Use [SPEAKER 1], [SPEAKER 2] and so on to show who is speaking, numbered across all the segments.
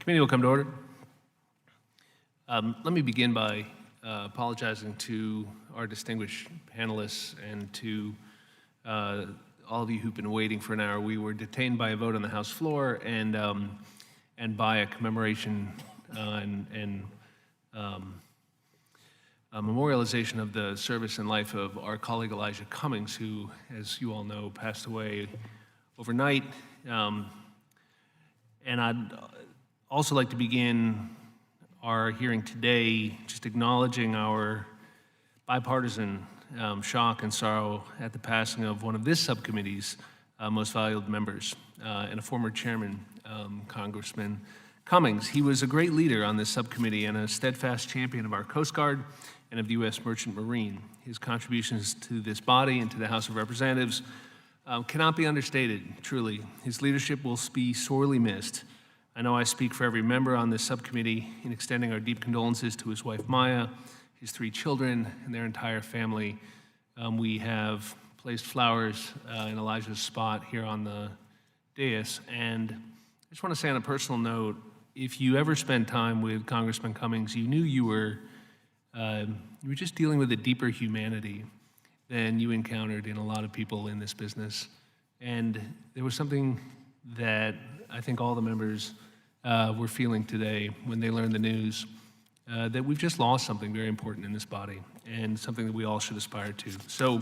[SPEAKER 1] Committee will come to order. Let me begin by apologizing to our distinguished panelists and to all of you who've been waiting for an hour. We were detained by a vote on the House floor and by a commemoration and a memorialization of the service and life of our colleague Elijah Cummings, who, as you all know, passed away overnight. And I'd also like to begin our hearing today just acknowledging our bipartisan shock and sorrow at the passing of one of this subcommittee's most valued members and a former chairman, Congressman Cummings. He was a great leader on this subcommittee and a steadfast champion of our Coast Guard and of the U.S. Merchant Marine. His contributions to this body and to the House of Representatives cannot be understated, truly. His leadership will be sorely missed. I know I speak for every member on this subcommittee in extending our deep condolences to his wife Maya, his 3 children, and their entire family. We have placed flowers in Elijah's spot here on the dais, and I just want to say on a personal note, if you ever spent time with Congressman Cummings, you knew you were just dealing with a deeper humanity than you encountered in a lot of people in this business. And there was something that I think all the members were feeling today when they learned the news, that we've just lost something very important in this body and something that we all should aspire to. So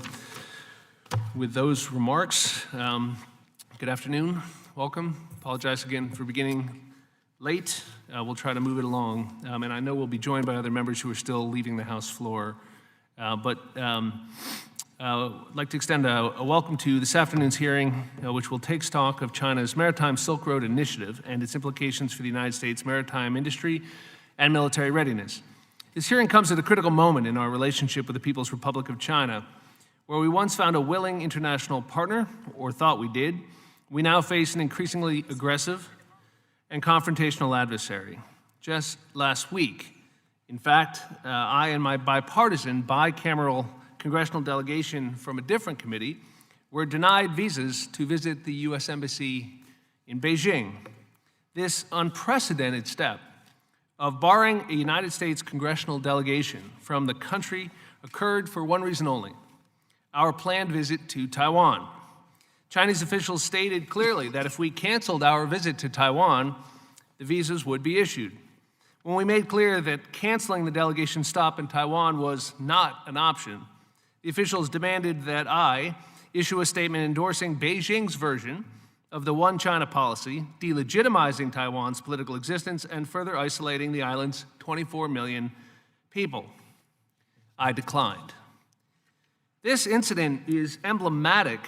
[SPEAKER 1] with those remarks, good afternoon, welcome. Apologize again for beginning late. We'll try to move it along. And I know we'll be joined by other members who are still leaving the House floor. I'd like to extend a welcome to this afternoon's hearing, which will take stock of China's Maritime Silk Road Initiative and its implications for the United States maritime industry and military readiness. This hearing comes at a critical moment in our relationship with the People's Republic of China. Where we once found a willing international partner, or thought we did, we now face an increasingly aggressive and confrontational adversary. Just last week, in fact, I and my bipartisan, bicameral congressional delegation from a different committee were denied visas to visit the U.S. Embassy in Beijing. This unprecedented step of barring a United States congressional delegation from the country occurred for one reason only: our planned visit to Taiwan. Chinese officials stated clearly that if we canceled our visit to Taiwan, the visas would be issued. When we made clear that canceling the delegation stop in Taiwan was not an option, the officials demanded that I issue a statement endorsing Beijing's version of the One China policy, delegitimizing Taiwan's political existence and further isolating the island's 24 million people. I declined. This incident is emblematic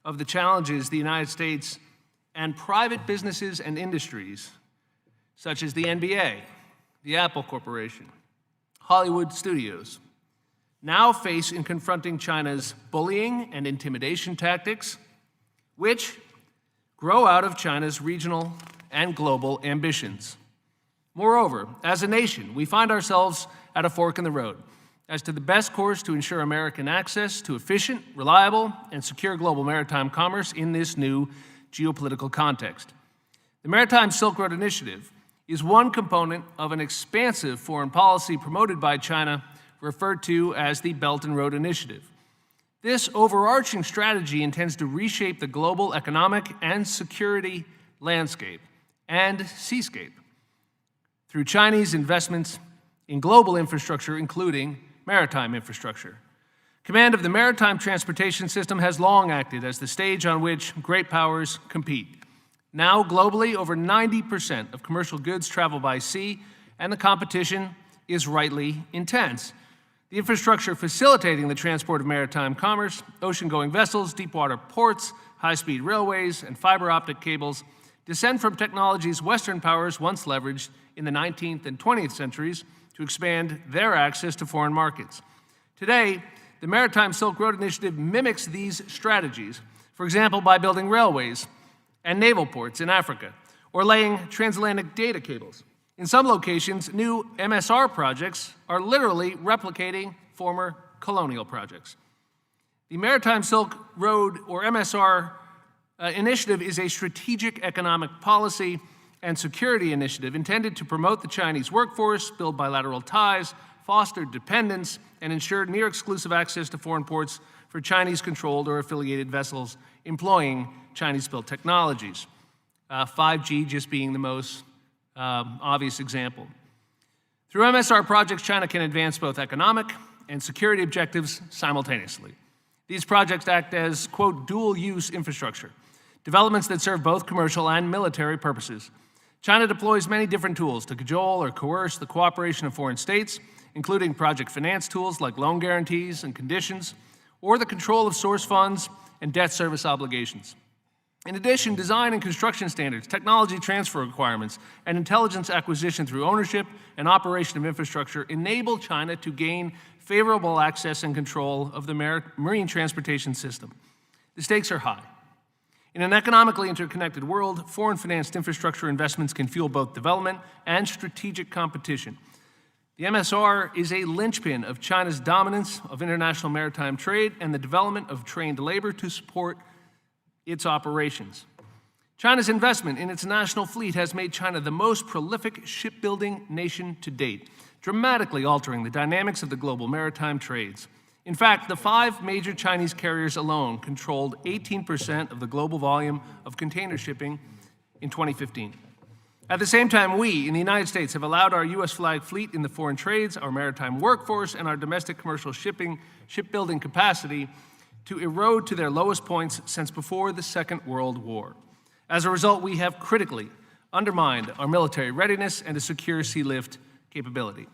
[SPEAKER 1] of the challenges the United States and private businesses and industries, such as the NBA, the Apple Corporation, Hollywood studios, now face in confronting China's bullying and intimidation tactics, which grow out of China's regional and global ambitions. Moreover, as a nation, we find ourselves at a fork in the road as to the best course to ensure American access to efficient, reliable, and secure global maritime commerce in this new geopolitical context. The Maritime Silk Road Initiative is one component of an expansive foreign policy promoted by China, referred to as the Belt and Road Initiative. This overarching strategy intends to reshape the global economic and security landscape and seascape through Chinese investments in global infrastructure, including maritime infrastructure. Command of the maritime transportation system has long acted as the stage on which great powers compete. Now, globally, over 90% of commercial goods travel by sea, and the competition is rightly intense. The infrastructure facilitating the transport of maritime commerce, ocean-going vessels, deep-water ports, high-speed railways, and fiber optic cables descend from technologies Western powers once leveraged in the 19th and 20th centuries to expand their access to foreign markets. Today, the Maritime Silk Road Initiative mimics these strategies, for example, by building railways and naval ports in Africa, or laying transatlantic data cables. In some locations, new MSR projects are literally replicating former colonial projects. The Maritime Silk Road, or MSR, initiative is a strategic economic policy and Security Initiative intended to promote the Chinese workforce, build bilateral ties, foster dependence, and ensure near-exclusive access to foreign ports for Chinese-controlled or affiliated vessels employing Chinese-built technologies. 5G just being the most obvious example. Through MSR projects, China can advance both economic and security objectives simultaneously. These projects act as, quote, dual-use infrastructure, developments that serve both commercial and military purposes. China deploys many different tools to cajole or coerce the cooperation of foreign states, including project finance tools like loan guarantees and conditions, or the control of source funds and debt service obligations. In addition, design and construction standards, technology transfer requirements, and intelligence acquisition through ownership and operation of infrastructure enable China to gain favorable access and control of the marine transportation system. The stakes are high. In an economically interconnected world, foreign-financed infrastructure investments can fuel both development and strategic competition. The MSR is a linchpin of China's dominance of international maritime trade and the development of trained labor to support its operations. China's investment in its national fleet has made China the most prolific shipbuilding nation to date, dramatically altering the dynamics of the global maritime trades. In fact, the 5 major Chinese carriers alone controlled 18% of the global volume of container shipping in 2015. At the same time, we in the United States have allowed our U.S. flag fleet in the foreign trades, our maritime workforce, and our domestic commercial shipbuilding capacity to erode to their lowest points since before the Second World War. As a result, we have critically undermined our military readiness and a secure sea lift capability.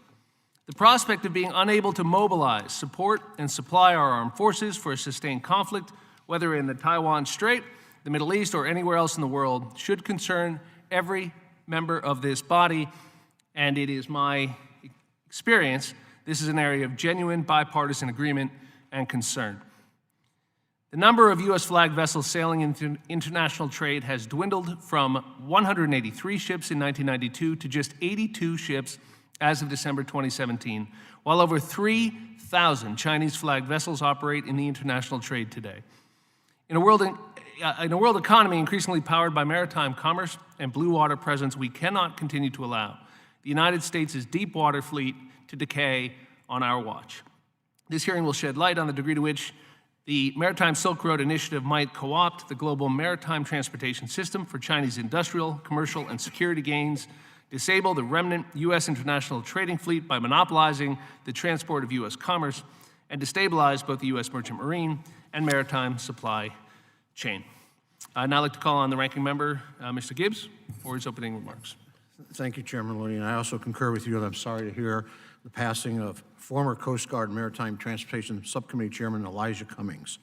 [SPEAKER 1] The prospect of being unable to mobilize, support, and supply our armed forces for a sustained conflict, whether in the Taiwan Strait, the Middle East, or anywhere else in the world, should concern every member of this body, and it is my experience this is an area of genuine bipartisan agreement and concern. The number of U.S. flagged vessels sailing into international trade has dwindled from 183 ships in 1992 to just 82 ships as of December 2017, while over 3,000 Chinese flagged vessels operate in the international trade today. In a world economy increasingly powered by maritime commerce and blue water presence, we cannot continue to allow the United States' deep water fleet to decay on our watch. This hearing will shed light on the degree to which the Maritime Silk Road Initiative might co-opt the global maritime transportation system for Chinese industrial, commercial, and security gains, disable the remnant U.S. international trading fleet by monopolizing the transport of U.S. commerce, and destabilize both the U.S. merchant marine and maritime supply chain. I'd now like to call on the ranking member, Mr. Gibbs, for his opening remarks.
[SPEAKER 2] Thank you, Chairman Looney, and I also concur with you, and I'm sorry to hear the passing of former Coast Guard Maritime Transportation Subcommittee Chairman Elijah Cummings.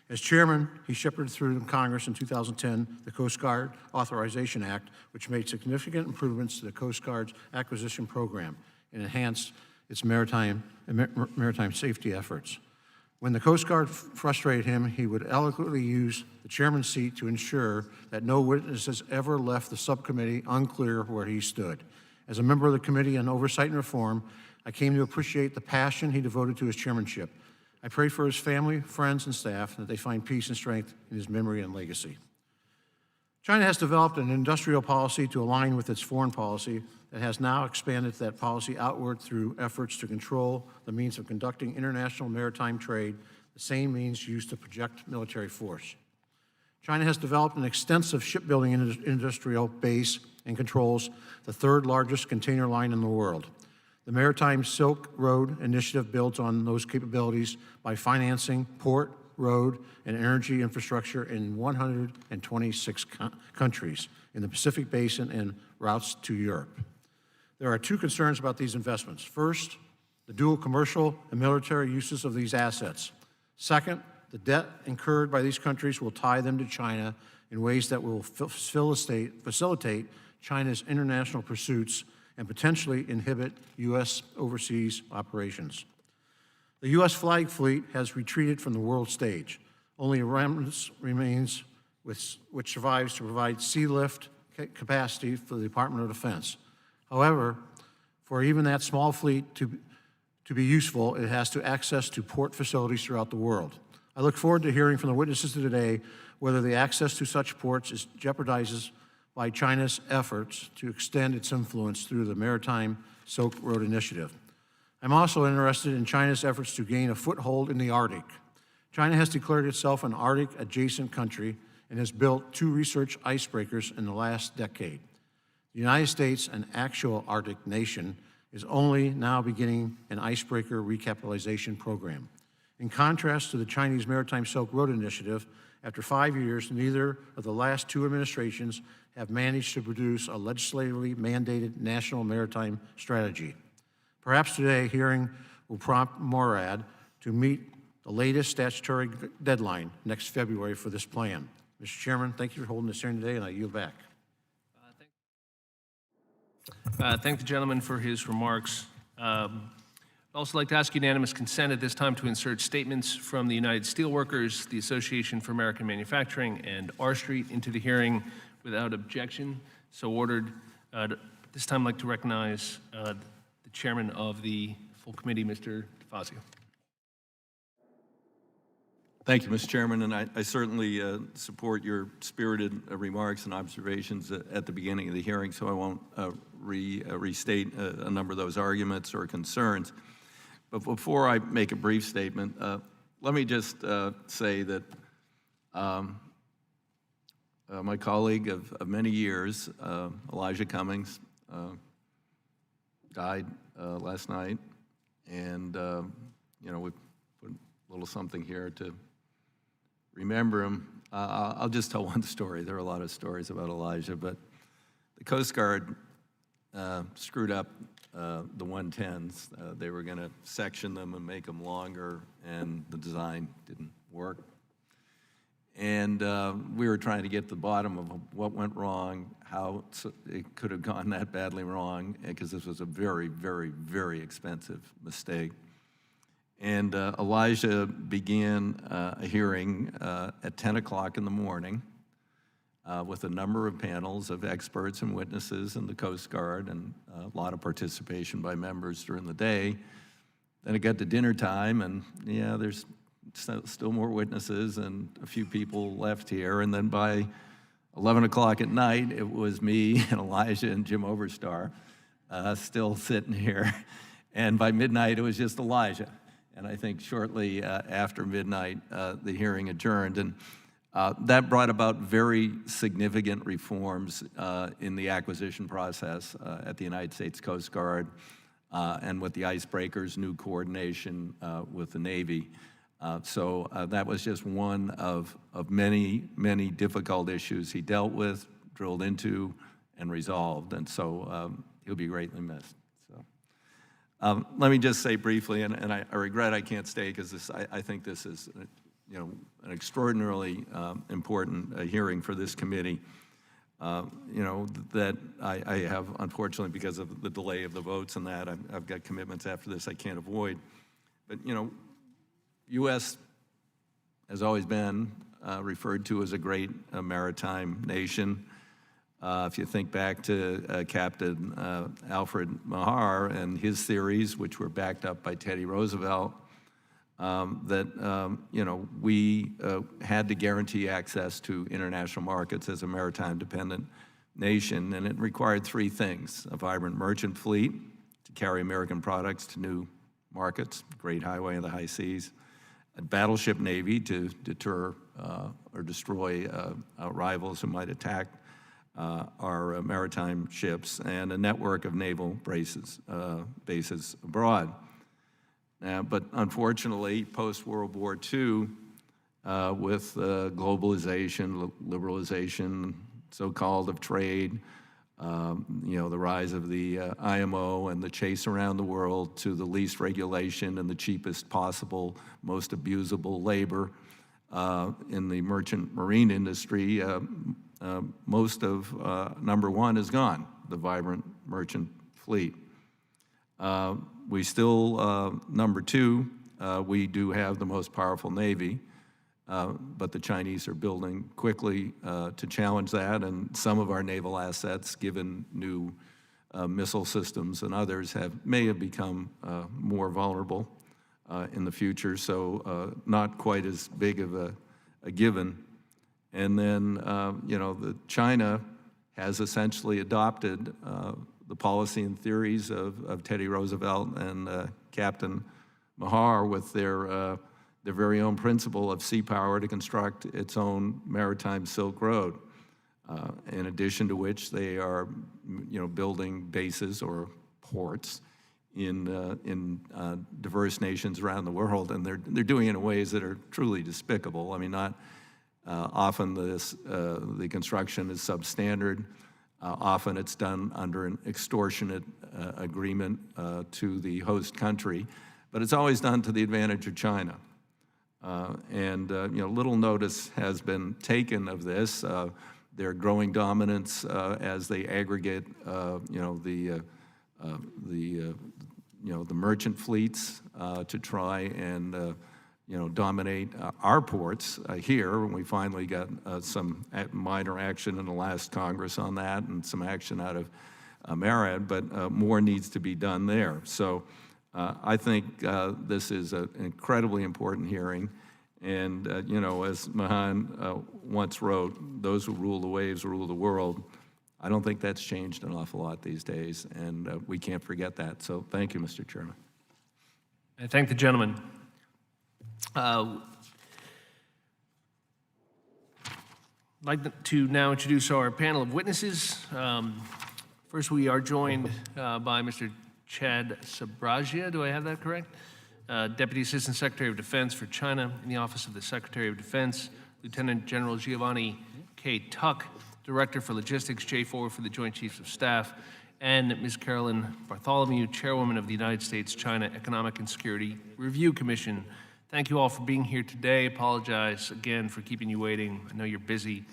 [SPEAKER 2] As chairman, he shepherded through Congress in 2010 the Coast Guard Authorization Act, which made significant improvements to the Coast Guard's acquisition program and enhanced its maritime safety efforts. When the Coast Guard frustrated him, he would eloquently use the chairman's seat to ensure that no witnesses ever left the subcommittee unclear where he stood. As a member of the Committee on Oversight and Reform, I came to appreciate the passion he devoted to his chairmanship. I pray for his family, friends, and staff that they find peace and strength in his memory and legacy. China has developed an industrial policy to align with its foreign policy that has now expanded that policy outward through efforts to control the means of conducting international maritime trade, the same means used to project military force. China has developed an extensive shipbuilding industrial base and controls the 3rd largest container line in the world. The Maritime Silk Road Initiative builds on those capabilities by financing port, road, and energy infrastructure in 126 countries in the Pacific Basin and routes to Europe. There are 2 concerns about these investments. First, the dual commercial and military uses of these assets. Second, the debt incurred by these countries will tie them to China in ways that will facilitate China's international pursuits and potentially inhibit U.S. overseas operations. The U.S. flag fleet has retreated from the world stage. Only a remnant remains which survives to provide sea lift capacity for the Department of Defense. However, for even that small fleet to be useful, it has to access to port facilities throughout the world. I look forward to hearing from the witnesses today whether the access to such ports is jeopardized by China's efforts to extend its influence through the Maritime Silk Road Initiative. I'm also interested in China's efforts to gain a foothold in the Arctic. China has declared itself an Arctic-adjacent country and has built 2 research icebreakers in the last decade. The United States, an actual Arctic nation, is only now beginning an icebreaker recapitalization program. In contrast to the Chinese Maritime Silk Road Initiative, after 5 years, neither of the last 2 administrations have managed to produce a legislatively mandated national maritime strategy. Perhaps today, hearing will prompt MORAD to meet the latest statutory deadline next February for this plan. Mr. Chairman, thank you for holding this hearing today, and I yield back.
[SPEAKER 1] Thank the gentleman for his remarks. I'd also like to ask unanimous consent at this time to insert statements from the United Steelworkers, the Association for American Manufacturing, and R Street into the hearing without objection. So ordered. This time I'd like to recognize the chairman of the full committee, Mr. DeFazio.
[SPEAKER 3] Thank you, Mr. Chairman, and I certainly support your spirited remarks and observations at the beginning of the hearing, so I won't restate a number of those arguments or concerns. But before I make a brief statement, let me just say that my colleague of many years, Elijah Cummings, died last night, and you know, we put a little something here to remember him. I'll just tell one story. There are a lot of stories about Elijah, but the Coast Guard screwed up the 110s. They were going to section them and make them longer, and the design didn't work. And we were trying to get to the bottom of what went wrong, how it could have gone that badly wrong, because this was a very, very, very expensive mistake. And Elijah began a hearing at 10 o'clock in the morning with a number of panels of experts and witnesses in the Coast Guard, and a lot of participation by members during the day. Then it got to dinner time, and yeah, there's still more witnesses and a few people left here. And then by 11 o'clock at night, it was me and Elijah and Jim Overstar still sitting here. And by midnight, it was just Elijah. And I think shortly after midnight, the hearing adjourned. And that brought about very significant reforms in the acquisition process at the United States Coast Guard, and with the icebreakers, new coordination with the Navy. So that was just one of many, many difficult issues he dealt with, drilled into, and resolved. And so he'll be greatly missed. Let me just say briefly, and I regret I can't stay because I think this is, you know, an extraordinarily important hearing for this committee. You know, that I have, unfortunately, because of the delay of the votes and that, I've got commitments after this I can't avoid. But, you know, U.S. has always been referred to as a great maritime nation. If you think back to Captain Alfred Mahar and his theories, which were backed up by Teddy Roosevelt, that you know, we had to guarantee access to international markets as a maritime-dependent nation, and it required 3 things: a vibrant merchant fleet to carry American products to new markets, Great Highway of the High Seas, a battleship navy to deter or destroy rivals who might attack our maritime ships, and a network of naval bases abroad. But unfortunately, post-World War II, with globalization, liberalization, so-called, of trade, you know, the rise of the IMO and the chase around the world to the least regulation and the cheapest possible, most abusable labor in the merchant marine industry, most of number 1 is gone, the vibrant merchant fleet. We still, number 2, we do have the most powerful Navy, but the Chinese are building quickly to challenge that, and some of our naval assets, given new missile systems and others, may have become more vulnerable in the future, so not quite as big of a given. And then, you know, China has essentially adopted the policy and theories of Teddy Roosevelt and Captain Mahar with their very own principle of sea power to construct its own maritime Silk Road. In addition to which they are, building bases or ports in diverse nations around the world, and they're doing it in ways that are truly despicable. I mean, not often the construction is substandard. Often it's done under an extortionate agreement to the host country, but it's always done to the advantage of China. Little notice has been taken of this. Their growing dominance as they aggregate, the merchant fleets to try and, dominate our ports here. And we finally got some minor action in the last Congress on that, and some action out of MARAD, but more needs to be done there. So I think this is an incredibly important hearing. And, as Mahan once wrote, those who rule the waves rule the world. I don't think that's changed an awful lot these days, and we can't forget that. So thank you, Mr. Chairman.
[SPEAKER 1] I thank the gentleman. I'd like to now introduce our panel of witnesses. First, we are joined by Mr. Chad Sabragia. Do I have that correct? Deputy Assistant Secretary of Defense for China in the Office of the Secretary of Defense, Lieutenant General Giovanni K. Tuck, Director for Logistics, J4 for the Joint Chiefs of Staff, and Ms. Carolyn Bartholomew, Chairwoman of the United States-China Economic and Security Review Commission. Thank you all for being here today. Apologize again for keeping you waiting. I know you're busy,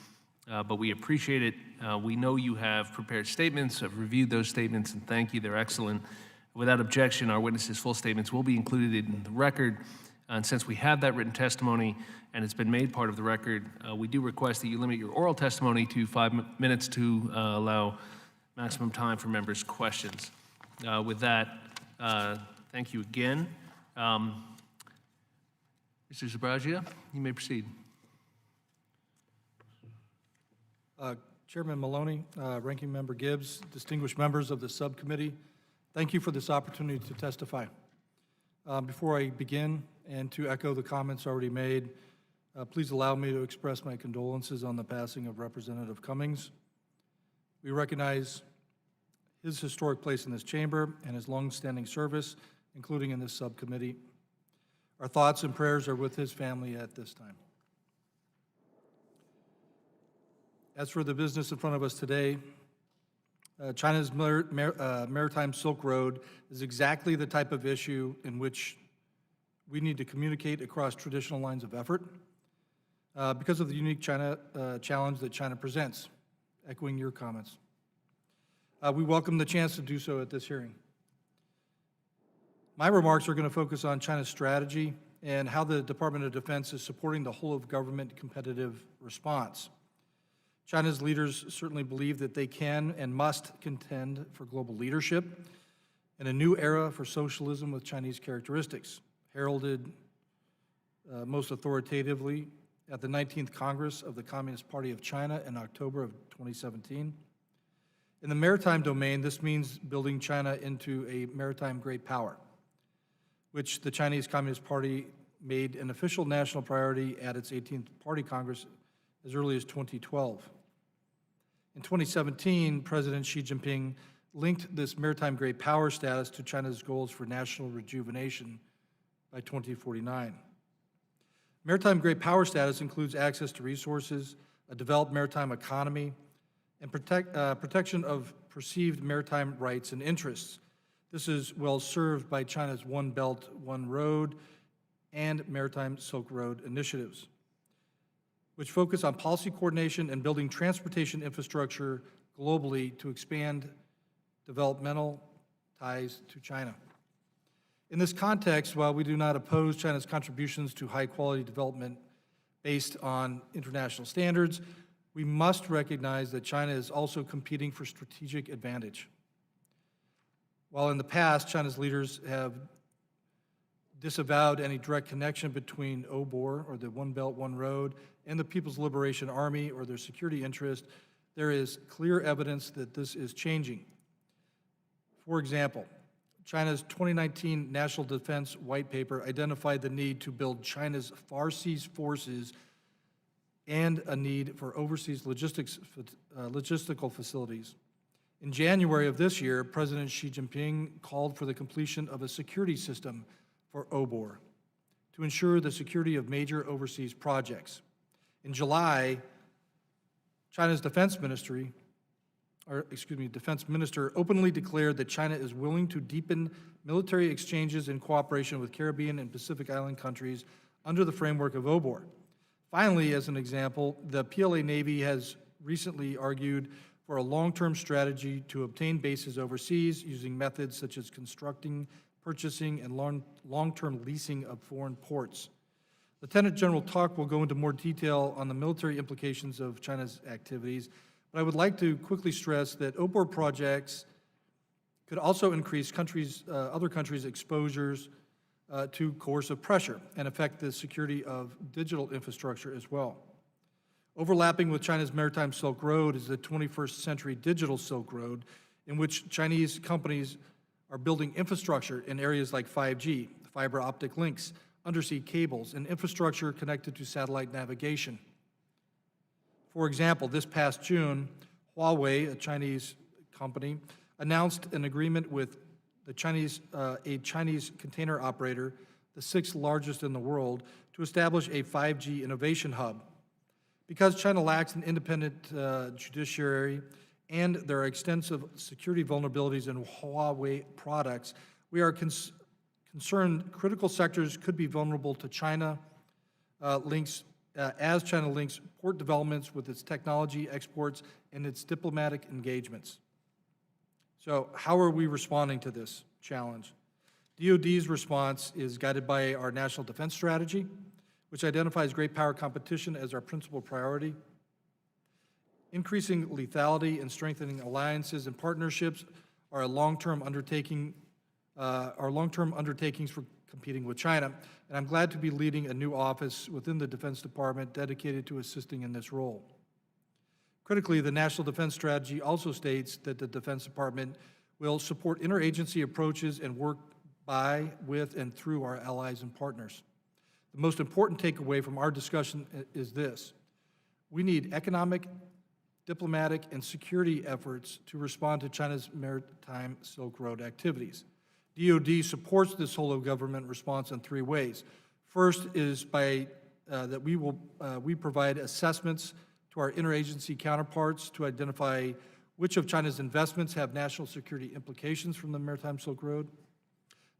[SPEAKER 1] but we appreciate it. We know you have prepared statements. I've reviewed those statements, and thank you. They're excellent. Without objection, our witnesses' full statements will be included in the record. And since we have that written testimony and it's been made part of the record, we do request that you limit your oral testimony to 5 minutes to allow maximum time for members' questions. With that, thank you again. Mr. Sabragia, you may proceed.
[SPEAKER 4] Chairman Maloney, Ranking Member Gibbs, distinguished members of the subcommittee, thank you for this opportunity to testify. Before I begin, and to echo the comments already made, please allow me to express my condolences on the passing of Representative Cummings. We recognize his historic place in this chamber and his long-standing service, including in this subcommittee. Our thoughts and prayers are with his family at this time. As for the business in front of us today, China's Maritime Silk Road is exactly the type of issue in which we need to communicate across traditional lines of effort because of the unique challenge that China presents, echoing your comments. We welcome the chance to do so at this hearing. My remarks are going to focus on China's strategy and how the Department of Defense is supporting the whole-of-government competitive response. China's leaders certainly believe that they can and must contend for global leadership in a new era for socialism with Chinese characteristics, heralded most authoritatively at the 19th Congress of the Communist Party of China in October of 2017. In the maritime domain, this means building China into a maritime great power, which the Chinese Communist Party made an official national priority at its 18th Party Congress as early as 2012. In 2017, President Xi Jinping linked this maritime great power status to China's goals for national rejuvenation by 2049. Maritime great power status includes access to resources, a developed maritime economy, and protection of perceived maritime rights and interests. This is well served by China's One Belt, One Road and Maritime Silk Road initiatives, which focus on policy coordination and building transportation infrastructure globally to expand developmental ties to China. In this context, while we do not oppose China's contributions to high-quality development based on international standards, we must recognize that China is also competing for strategic advantage. While in the past, China's leaders have disavowed any direct connection between OBOR, or the One Belt, One Road, and the People's Liberation Army, or their security interest, there is clear evidence that this is changing. For example, China's 2019 National Defense White Paper identified the need to build China's far seas forces and a need for overseas logistical facilities. In January of this year, President Xi Jinping called for the completion of a security system for OBOR to ensure the security of major overseas projects. In July, China's defense minister openly declared that China is willing to deepen military exchanges in cooperation with Caribbean and Pacific Island countries under the framework of OBOR. Finally, as an example, the PLA Navy has recently argued for a long-term strategy to obtain bases overseas using methods such as constructing, purchasing, and long-term leasing of foreign ports. Lieutenant General Tuck will go into more detail on the military implications of China's activities, but I would like to quickly stress that OBOR projects could also increase other countries' exposures to coercive pressure and affect the security of digital infrastructure as well. Overlapping with China's Maritime Silk Road is the 21st century digital Silk Road, in which Chinese companies are building infrastructure in areas like 5G, fiber optic links, undersea cables, and infrastructure connected to satellite navigation. For example, this past June, Huawei, a Chinese company, announced an agreement with a Chinese container operator, the 6th largest in the world, to establish a 5G innovation hub. Because China lacks an independent judiciary and there are extensive security vulnerabilities in Huawei products, we are concerned critical sectors could be vulnerable to China as China links port developments with its technology exports and its diplomatic engagements. So how are we responding to this challenge? DoD's response is guided by our National Defense Strategy, which identifies great power competition as our principal priority. Increasing lethality and strengthening alliances and partnerships are long-term undertakings for competing with China, and I'm glad to be leading a new office within the Defense Department dedicated to assisting in this role. Critically, the National Defense Strategy also states that the Defense Department will support interagency approaches and work by, with, and through our allies and partners. The most important takeaway from our discussion is this: we need economic, diplomatic, and security efforts to respond to China's Maritime Silk Road activities. DoD supports this whole-of-government response in 3 ways. First is by that we provide assessments to our interagency counterparts to identify which of China's investments have national security implications from the Maritime Silk Road.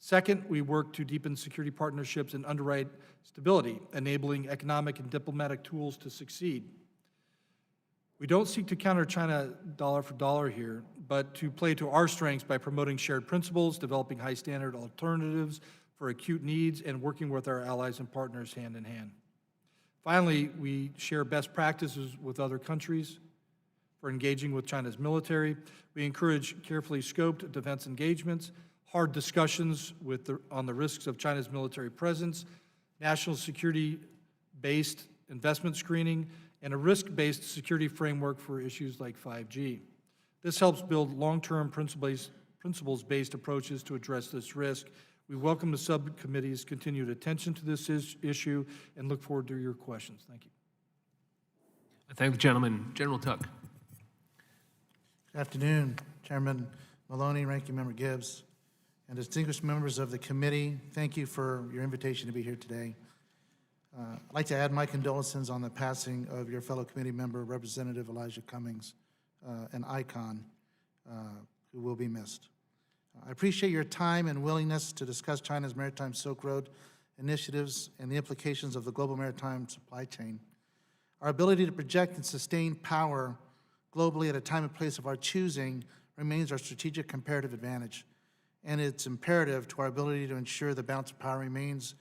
[SPEAKER 4] Second, we work to deepen security partnerships and underwrite stability, enabling economic and diplomatic tools to succeed. We don't seek to counter China dollar for dollar here, but to play to our strengths by promoting shared principles, developing high standard alternatives for acute needs, and working with our allies and partners hand in hand. Finally, we share best practices with other countries for engaging with China's military. We encourage carefully scoped defense engagements, hard discussions on the risks of China's military presence, national security-based investment screening, and a risk-based security framework for issues like 5G. This helps build long-term principles-based approaches to address this risk. We welcome the subcommittee's continued attention to this issue and look forward to your questions. Thank you.
[SPEAKER 1] I thank the gentleman. General Tuck.
[SPEAKER 5] Good afternoon, Chairman Maloney, Ranking Member Gibbs, and distinguished members of the committee. Thank you for your invitation to be here today. I'd like to add my condolences on the passing of your fellow committee member, Representative Elijah Cummings, an icon who will be missed. I appreciate your time and willingness to discuss China's Maritime Silk Road initiatives and the implications of the global maritime supply chain. Our ability to project and sustain power globally at a time and place of our choosing remains our strategic comparative advantage, and it's imperative to our ability to ensure the balance of power remains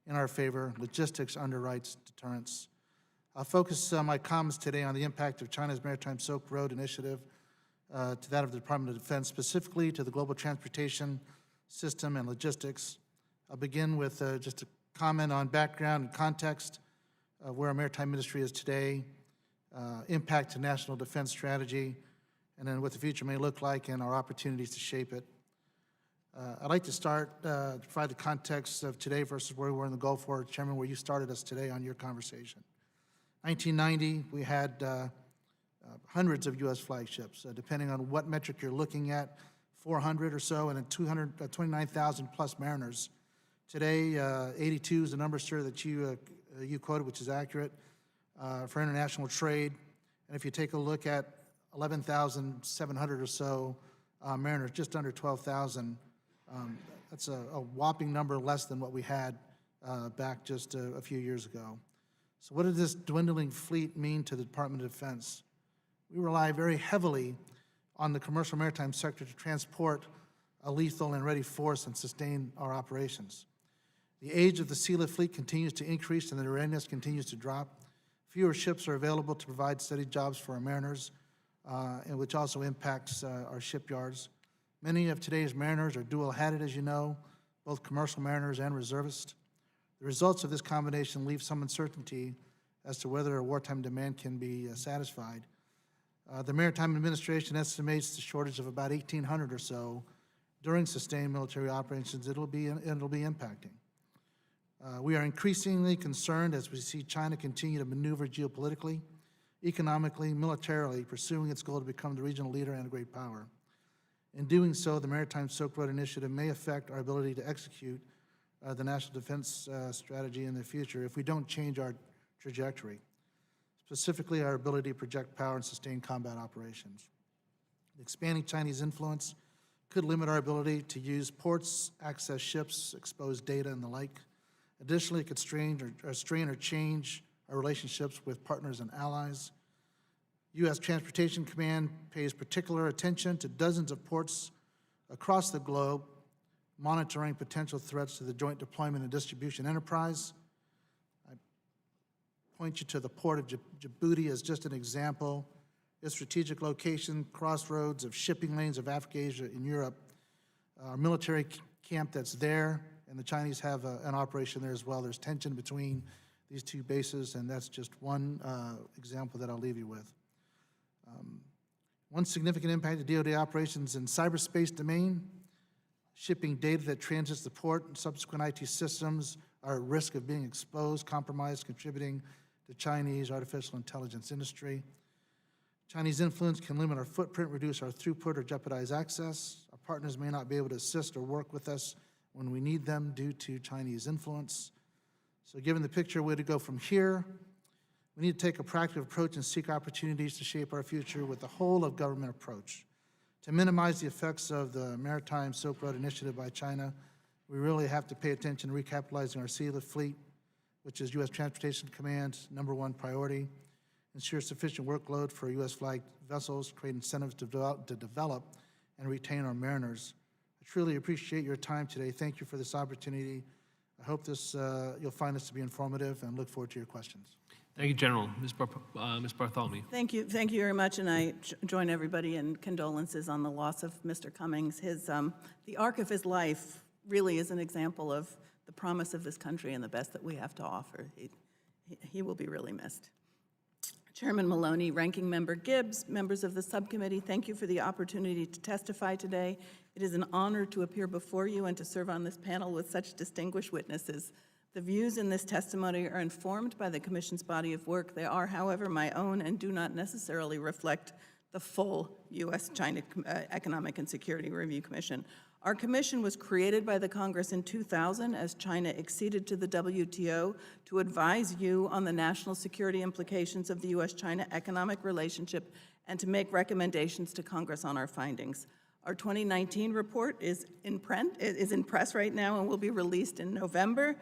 [SPEAKER 5] in our favor. Logistics underwrites deterrence. I'll focus my comments today on the impact of China's Maritime Silk Road initiative to that of the Department of Defense, specifically to the global transportation system and logistics. I'll begin with just a comment on background and context of where our maritime industry is today, impact to national defense strategy, and then what the future may look like and our opportunities to shape it. I'd like to start to provide the context of today versus where we were in the Gulf War, Chairman, where you started us today on your conversation. 1990, we had hundreds of U.S. flagships, depending on what metric you're looking at, 400 or so, and then 29,000 plus mariners. Today, 82 is the number, sir, that you quoted, which is accurate, for international trade. And if you take a look at 11,700 or so mariners, just under 12,000, that's a whopping number less than what we had back just a few years ago. So what does this dwindling fleet mean to the Department of Defense? We rely very heavily on the commercial maritime sector to transport a lethal and ready force and sustain our operations. The age of the sealift fleet continues to increase and the readiness continues to drop. Fewer ships are available to provide steady jobs for our mariners, and which also impacts our shipyards. Many of today's mariners are dual-hatted, as you know, both commercial mariners and reservists. The results of this combination leave some uncertainty as to whether a wartime demand can be satisfied. The Maritime Administration estimates the shortage of about 1,800 or so during sustained military operations. It'll be impacting. We are increasingly concerned as we see China continue to maneuver geopolitically, economically, militarily, pursuing its goal to become the regional leader and a great power. In doing so, the Maritime Silk Road Initiative may affect our ability to execute the national defense strategy in the future if we don't change our trajectory, specifically our ability to project power and sustain combat operations. The expanding Chinese influence could limit our ability to use ports, access ships, expose data, and the like. Additionally, it could strain or change our relationships with partners and allies. U.S. Transportation Command pays particular attention to dozens of ports across the globe, monitoring potential threats to the joint deployment and distribution enterprise. I point you to the port of Djibouti as just an example. Its strategic location, crossroads of shipping lanes of Africa, Asia, and Europe. Our military camp that's there, and the Chinese have an operation there as well. There's tension between these two bases, and that's just one example that I'll leave you with. One significant impact to DoD operations in cyberspace domain. Shipping data that transits the port and subsequent IT systems are at risk of being exposed, compromised, contributing to Chinese artificial intelligence industry. Chinese influence can limit our footprint, reduce our throughput, or jeopardize access. Our partners may not be able to assist or work with us when we need them due to Chinese influence. So given the picture where to go from here, we need to take a proactive approach and seek opportunities to shape our future with a whole-of-government approach. To minimize the effects of the Maritime Silk Road Initiative by China, we really have to pay attention to recapitalizing our sealift fleet, which is U.S. Transportation Command's #1 priority, ensure sufficient workload for U.S.-flagged vessels, create incentives to develop and retain our mariners. I truly appreciate your time today. Thank you for this opportunity. I hope you'll find this to be informative and look forward to your questions.
[SPEAKER 1] Thank you, General. Ms. Bartholomew.
[SPEAKER 6] Thank you very much, and I join everybody in condolences on the loss of Mr. Cummings. The arc of his life really is an example of the promise of this country and the best that we have to offer. He will be really missed. Chairman Maloney, Ranking Member Gibbs, members of the subcommittee, thank you for the opportunity to testify today. It is an honor to appear before you and to serve on this panel with such distinguished witnesses. The views in this testimony are informed by the Commission's body of work. They are, however, my own and do not necessarily reflect the full U.S.-China Economic and Security Review Commission. Our commission was created by the Congress in 2000 as China acceded to the WTO to advise you on the national security implications of the U.S.-China economic relationship and to make recommendations to Congress on our findings. Our 2019 report is in press right now and will be released in November.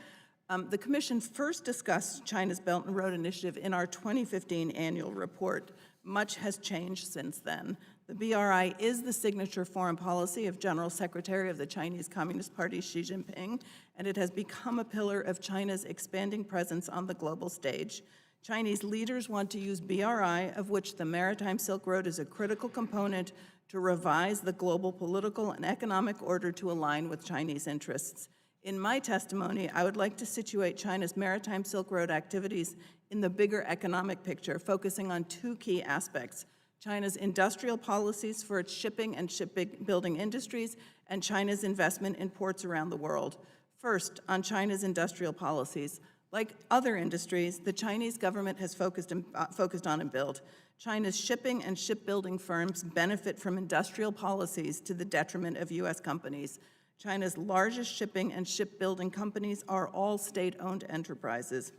[SPEAKER 6] The Commission first discussed China's Belt and Road Initiative in our 2015 annual report. Much has changed since then. The BRI is the signature foreign policy of General Secretary of the Chinese Communist Party, Xi Jinping, and it has become a pillar of China's expanding presence on the global stage. Chinese leaders want to use BRI, of which the Maritime Silk Road is a critical component, to revise the global political and economic order to align with Chinese interests. In my testimony, I would like to situate China's maritime Silk Road activities in the bigger economic picture, focusing on two key aspects: China's industrial policies for its shipping and shipbuilding industries, and China's investment in ports around the world. First, on China's industrial policies. Like other industries, the Chinese government has focused on and built. China's shipping and shipbuilding firms benefit from industrial policies to the detriment of U.S. companies. China's largest shipping and shipbuilding companies are all state-owned enterprises.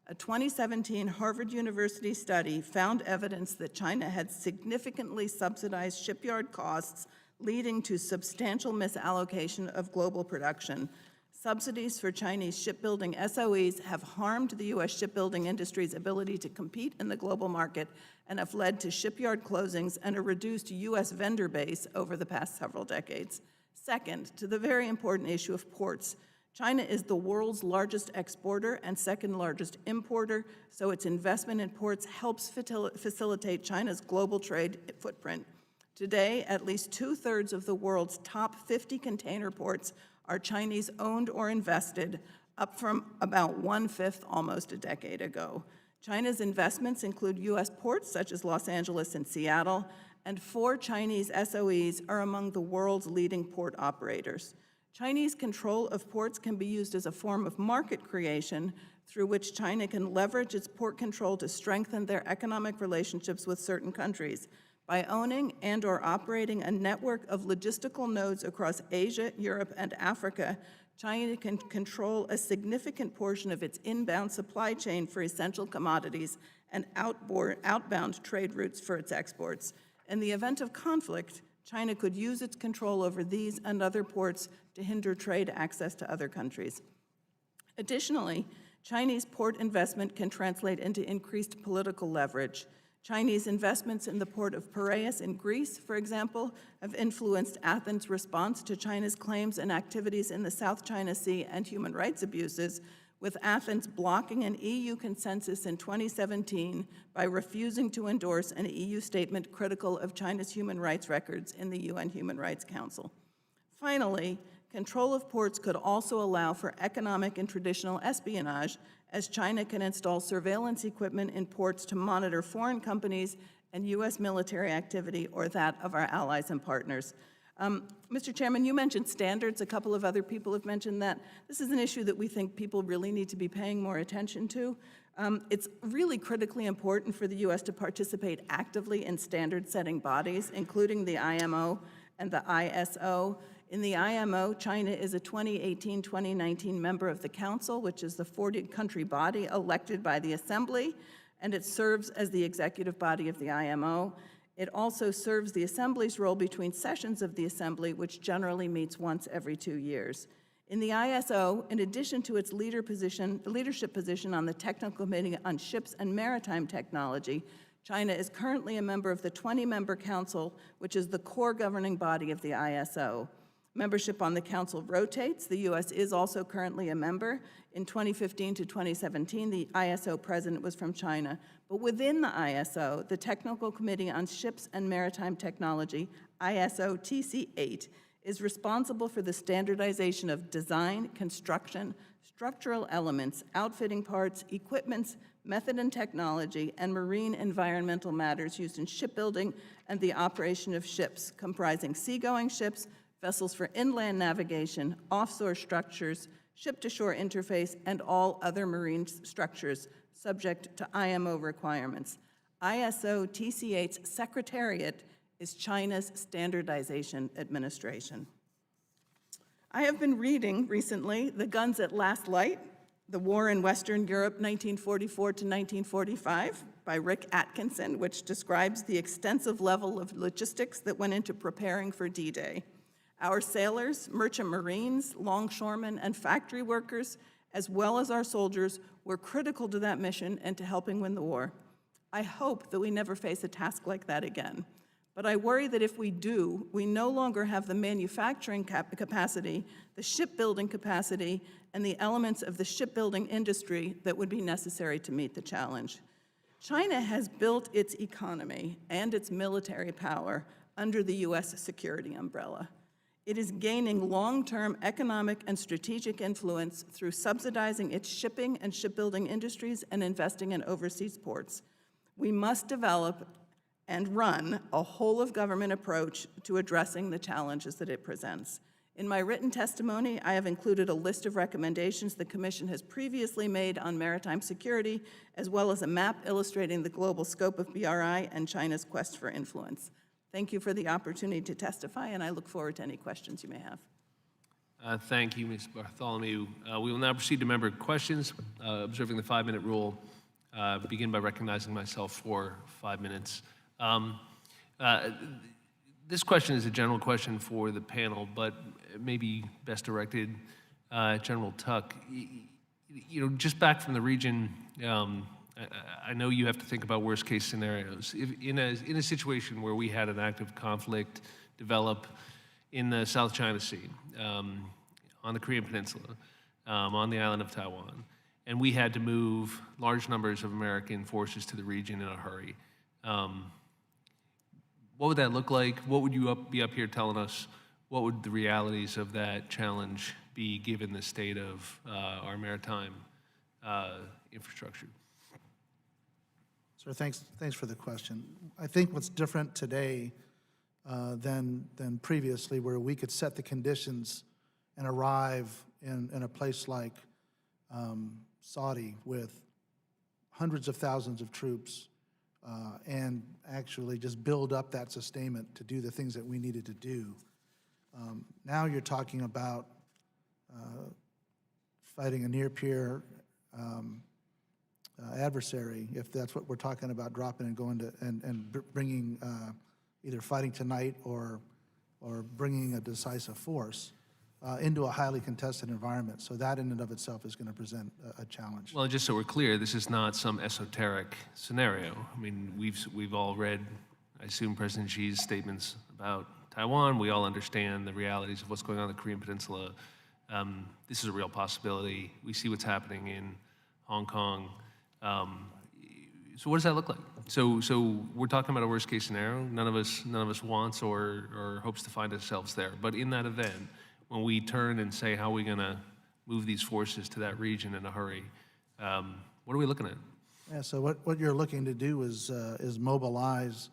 [SPEAKER 6] A 2017 Harvard University study found evidence that China had significantly subsidized shipyard costs, leading to substantial misallocation of global production. Subsidies for Chinese shipbuilding SOEs have harmed the U.S. shipbuilding industry's ability to compete in the global market and have led to shipyard closings and a reduced U.S. vendor base over the past several decades. Second, to the very important issue of ports. China is the world's largest exporter and second largest importer, so its investment in ports helps facilitate China's global trade footprint. Today, at least 2/3 of the world's top 50 container ports are Chinese-owned or invested, up from about 1/5 almost a decade ago. China's investments include U.S. ports such as Los Angeles and Seattle, and 4 Chinese SOEs are among the world's leading port operators. Chinese control of ports can be used as a form of market creation through which China can leverage its port control to strengthen their economic relationships with certain countries. By owning and/or operating a network of logistical nodes across Asia, Europe, and Africa, China can control a significant portion of its inbound supply chain for essential commodities and outbound trade routes for its exports. In the event of conflict, China could use its control over these and other ports to hinder trade access to other countries. Additionally, Chinese port investment can translate into increased political leverage. Chinese investments in the port of Piraeus in Greece, for example, have influenced Athens' response to China's claims and activities in the South China Sea and human rights abuses, with Athens blocking an EU consensus in 2017 by refusing to endorse an EU statement critical of China's human rights records in the UN Human Rights Council. Finally, control of ports could also allow for economic and traditional espionage, as China can install surveillance equipment in ports to monitor foreign companies and U.S. military activity or that of our allies and partners. Mr. Chairman, you mentioned standards. A couple of other people have mentioned that. This is an issue that we think people really need to be paying more attention to. It's really critically important for the U.S. to participate actively in standard-setting bodies, including the IMO and the ISO. In the IMO, China is a 2018-2019 member of the Council, which is the 40-country body elected by the Assembly, and it serves as the executive body of the IMO. It also serves the Assembly's role between sessions of the Assembly, which generally meets once every 2 years. In the ISO, in addition to its leadership position on the Technical Committee on Ships and Maritime Technology, China is currently a member of the 20-member Council, which is the core governing body of the ISO. Membership on the Council rotates. The U.S. is also currently a member. In 2015 to 2017, the ISO president was from China. But within the ISO, the Technical Committee on Ships and Maritime Technology, ISO TC8, is responsible for the standardization of design, construction, structural elements, outfitting parts, equipments, method and technology, and marine environmental matters used in shipbuilding and the operation of ships, comprising seagoing ships, vessels for inland navigation, offshore structures, ship-to-shore interface, and all other marine structures subject to IMO requirements. ISO TC8's secretariat is China's Standardization Administration. I have been reading recently The Guns at Last Light, The War in Western Europe, 1944 to 1945, by Rick Atkinson, which describes the extensive level of logistics that went into preparing for D-Day. Our sailors, merchant marines, longshoremen, and factory workers, as well as our soldiers, were critical to that mission and to helping win the war. I hope that we never face a task like that again. But I worry that if we do, we no longer have the manufacturing capacity, the shipbuilding capacity, and the elements of the shipbuilding industry that would be necessary to meet the challenge. China has built its economy and its military power under the U.S. security umbrella. It is gaining long-term economic and strategic influence through subsidizing its shipping and shipbuilding industries and investing in overseas ports. We must develop and run a whole-of-government approach to addressing the challenges that it presents. In my written testimony, I have included a list of recommendations the Commission has previously made on maritime security, as well as a map illustrating the global scope of BRI and China's quest for influence. Thank you for the opportunity to testify, and I look forward to any questions you may have.
[SPEAKER 1] Thank you, Ms. Bartholomew. We will now proceed to member questions. Observing the 5-minute rule, begin by recognizing myself for 5 minutes. This question is a general question for the panel, but maybe best directed at General Tuck. You know, just back from the region, I know you have to think about worst-case scenarios. If in a situation where we had an active conflict develop in the South China Sea, on the Korean Peninsula, on the island of Taiwan, and we had to move large numbers of American forces to the region in a hurry, what would that look like? What would you be up here telling us? What would the realities of that challenge be given the state of our maritime infrastructure?
[SPEAKER 5] Sir, thanks for the question. I think what's different today than previously, where we could set the conditions and arrive in a place like Saudi with hundreds of thousands of troops and actually just build up that sustainment to do the things that we needed to do. Now you're talking about fighting a near-peer adversary, if that's what we're talking about, dropping and going to and bringing either fighting tonight or bringing a decisive force into a highly contested environment. So that in and of itself is going to present a challenge.
[SPEAKER 1] Well, just so we're clear, this is not some esoteric scenario. I mean, we've all read, I assume, President Xi's statements about Taiwan. We all understand the realities of what's going on in the Korean Peninsula. This is a real possibility. We see what's happening in Hong Kong. So what does that look like? So we're talking about a worst case scenario. None of us wants or hopes to find ourselves there. But in that event, when we turn and say, how are we going to move these forces to that region in a hurry, what are we looking at?
[SPEAKER 5] Yeah, so what you're looking to do is mobilize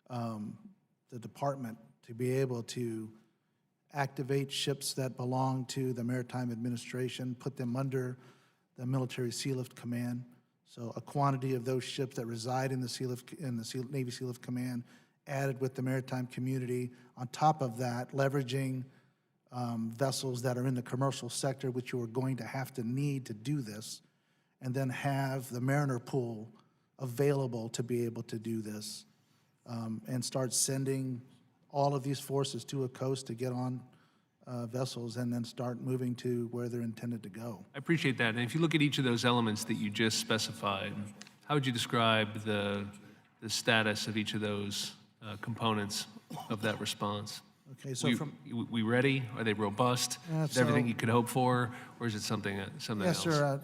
[SPEAKER 5] the department to be able to activate ships that belong to the Maritime Administration, put them under the Military Sealift Command. So a quantity of those ships that reside in the Navy Sealift Command added with the maritime community. On top of that, leveraging vessels that are in the commercial sector, which you are going to need to do this, and then have the mariner pool available to be able to do this, and start sending all of these forces to a coast to get on vessels and then start moving to where they're intended to go.
[SPEAKER 1] I appreciate that. And if you look at each of those elements that you just specified, how would you describe the status of each of those components of that response?
[SPEAKER 5] Okay, so
[SPEAKER 1] we ready? Are they robust? Is it everything you could hope for, or is it something
[SPEAKER 5] yes,
[SPEAKER 1] else?
[SPEAKER 5] sir.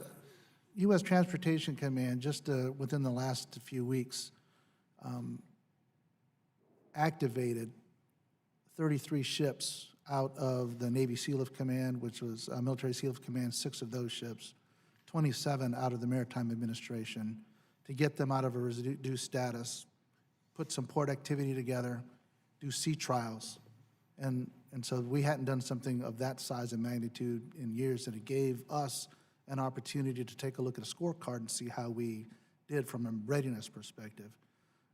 [SPEAKER 5] U.S. Transportation Command, just within the last few weeks, activated 33 ships out of the Navy Sealift Command, which was Military Sealift Command, 6 of those ships, 27 out of the Maritime Administration, to get them out of a reduced status, put some port activity together, do sea trials. And so we hadn't done something of that size and magnitude in years, and it gave us an opportunity to take a look at a scorecard and see how we did from a readiness perspective.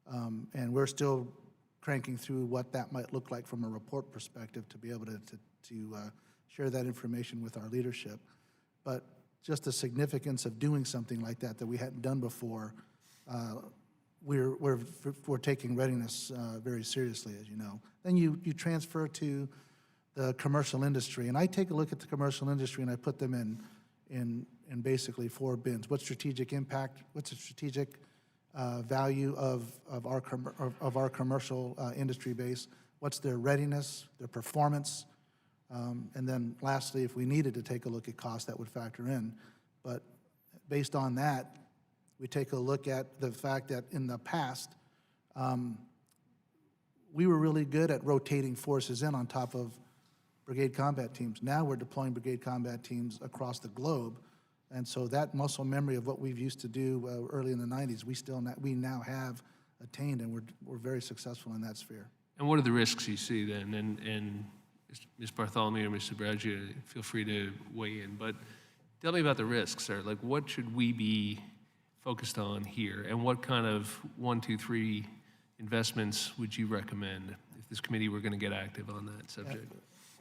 [SPEAKER 5] And we're still cranking through what that might look like from a report perspective to be able to share that information with our leadership. But just the significance of doing something like that we hadn't done before, we're taking readiness very seriously, as you know. Then you transfer to the commercial industry, and I take a look at the commercial industry and I put them in basically 4 bins. What's strategic impact? What's the strategic value of our commercial industry base? What's their readiness, their performance? And then lastly, if we needed to take a look at cost, that would factor in. But based on that, we take a look at the fact that in the past, we were really good at rotating forces in on top of brigade combat teams. Now we're deploying brigade combat teams across the globe. And so that muscle memory of what we've used to do early in the 90s, we now have attained, and we're very successful in that sphere.
[SPEAKER 1] And what are the risks you see then? And Ms. Bartholomew or Mr. Bragia, feel free to weigh in. But tell me about the risks, sir. Like, what should we be focused on here? And what kind of 1, 2, 3 investments would you recommend if this committee were going to get active on that subject?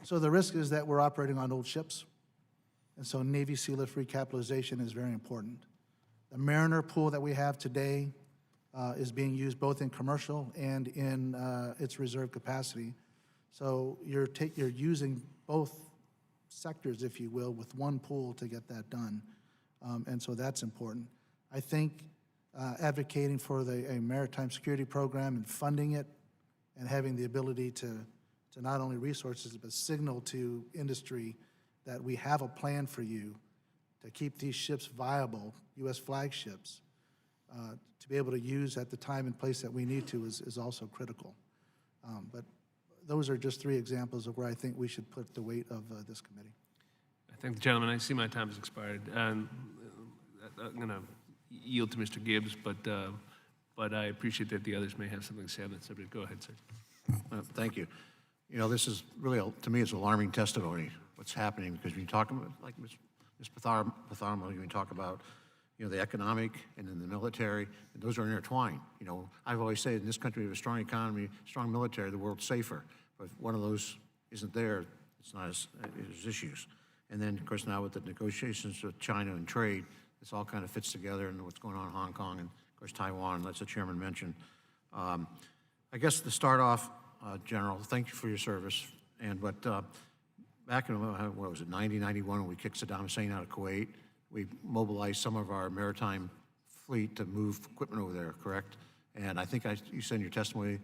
[SPEAKER 5] So the risk is that we're operating on old ships. And so Navy Sea Lift recapitalization is very important. The Mariner pool that we have today is being used both in commercial and in its reserve capacity. So you're using both sectors, if you will, with one pool to get that done. And so that's important. I think advocating for a maritime security program and funding it and having the ability to not only resources, but signal to industry that we have a plan for you to keep these ships viable, U.S. flagships, to be able to use at the time and place that we need to is also critical. But those are just 3 examples of where I think we should put the weight of this committee.
[SPEAKER 1] I thank the gentleman. I see my time has expired. I'm going to yield to Mr. Gibbs, but I appreciate that the others may have something to say on that subject. Go ahead, sir.
[SPEAKER 2] Thank you. You know, this is really, to me, it's alarming testimony, what's happening, because when you talk about, like Ms. Bartholomew, when you talk about, you know, the economic and then the military, and those are intertwined. You know, I've always said in this country, we have a strong economy, strong military, the world's safer. But if one of those isn't there, it's not as, there's issues. And then, of course, now with the negotiations with China and trade, this all kind of fits together, and what's going on in Hong Kong and, of course, Taiwan, that's the chairman mentioned. I guess to start off, General, thank you for your service. But back in, what was it, 1991, when we kicked Saddam Hussein out of Kuwait, we mobilized some of our maritime fleet to move equipment over there, correct? And I think you said in your testimony,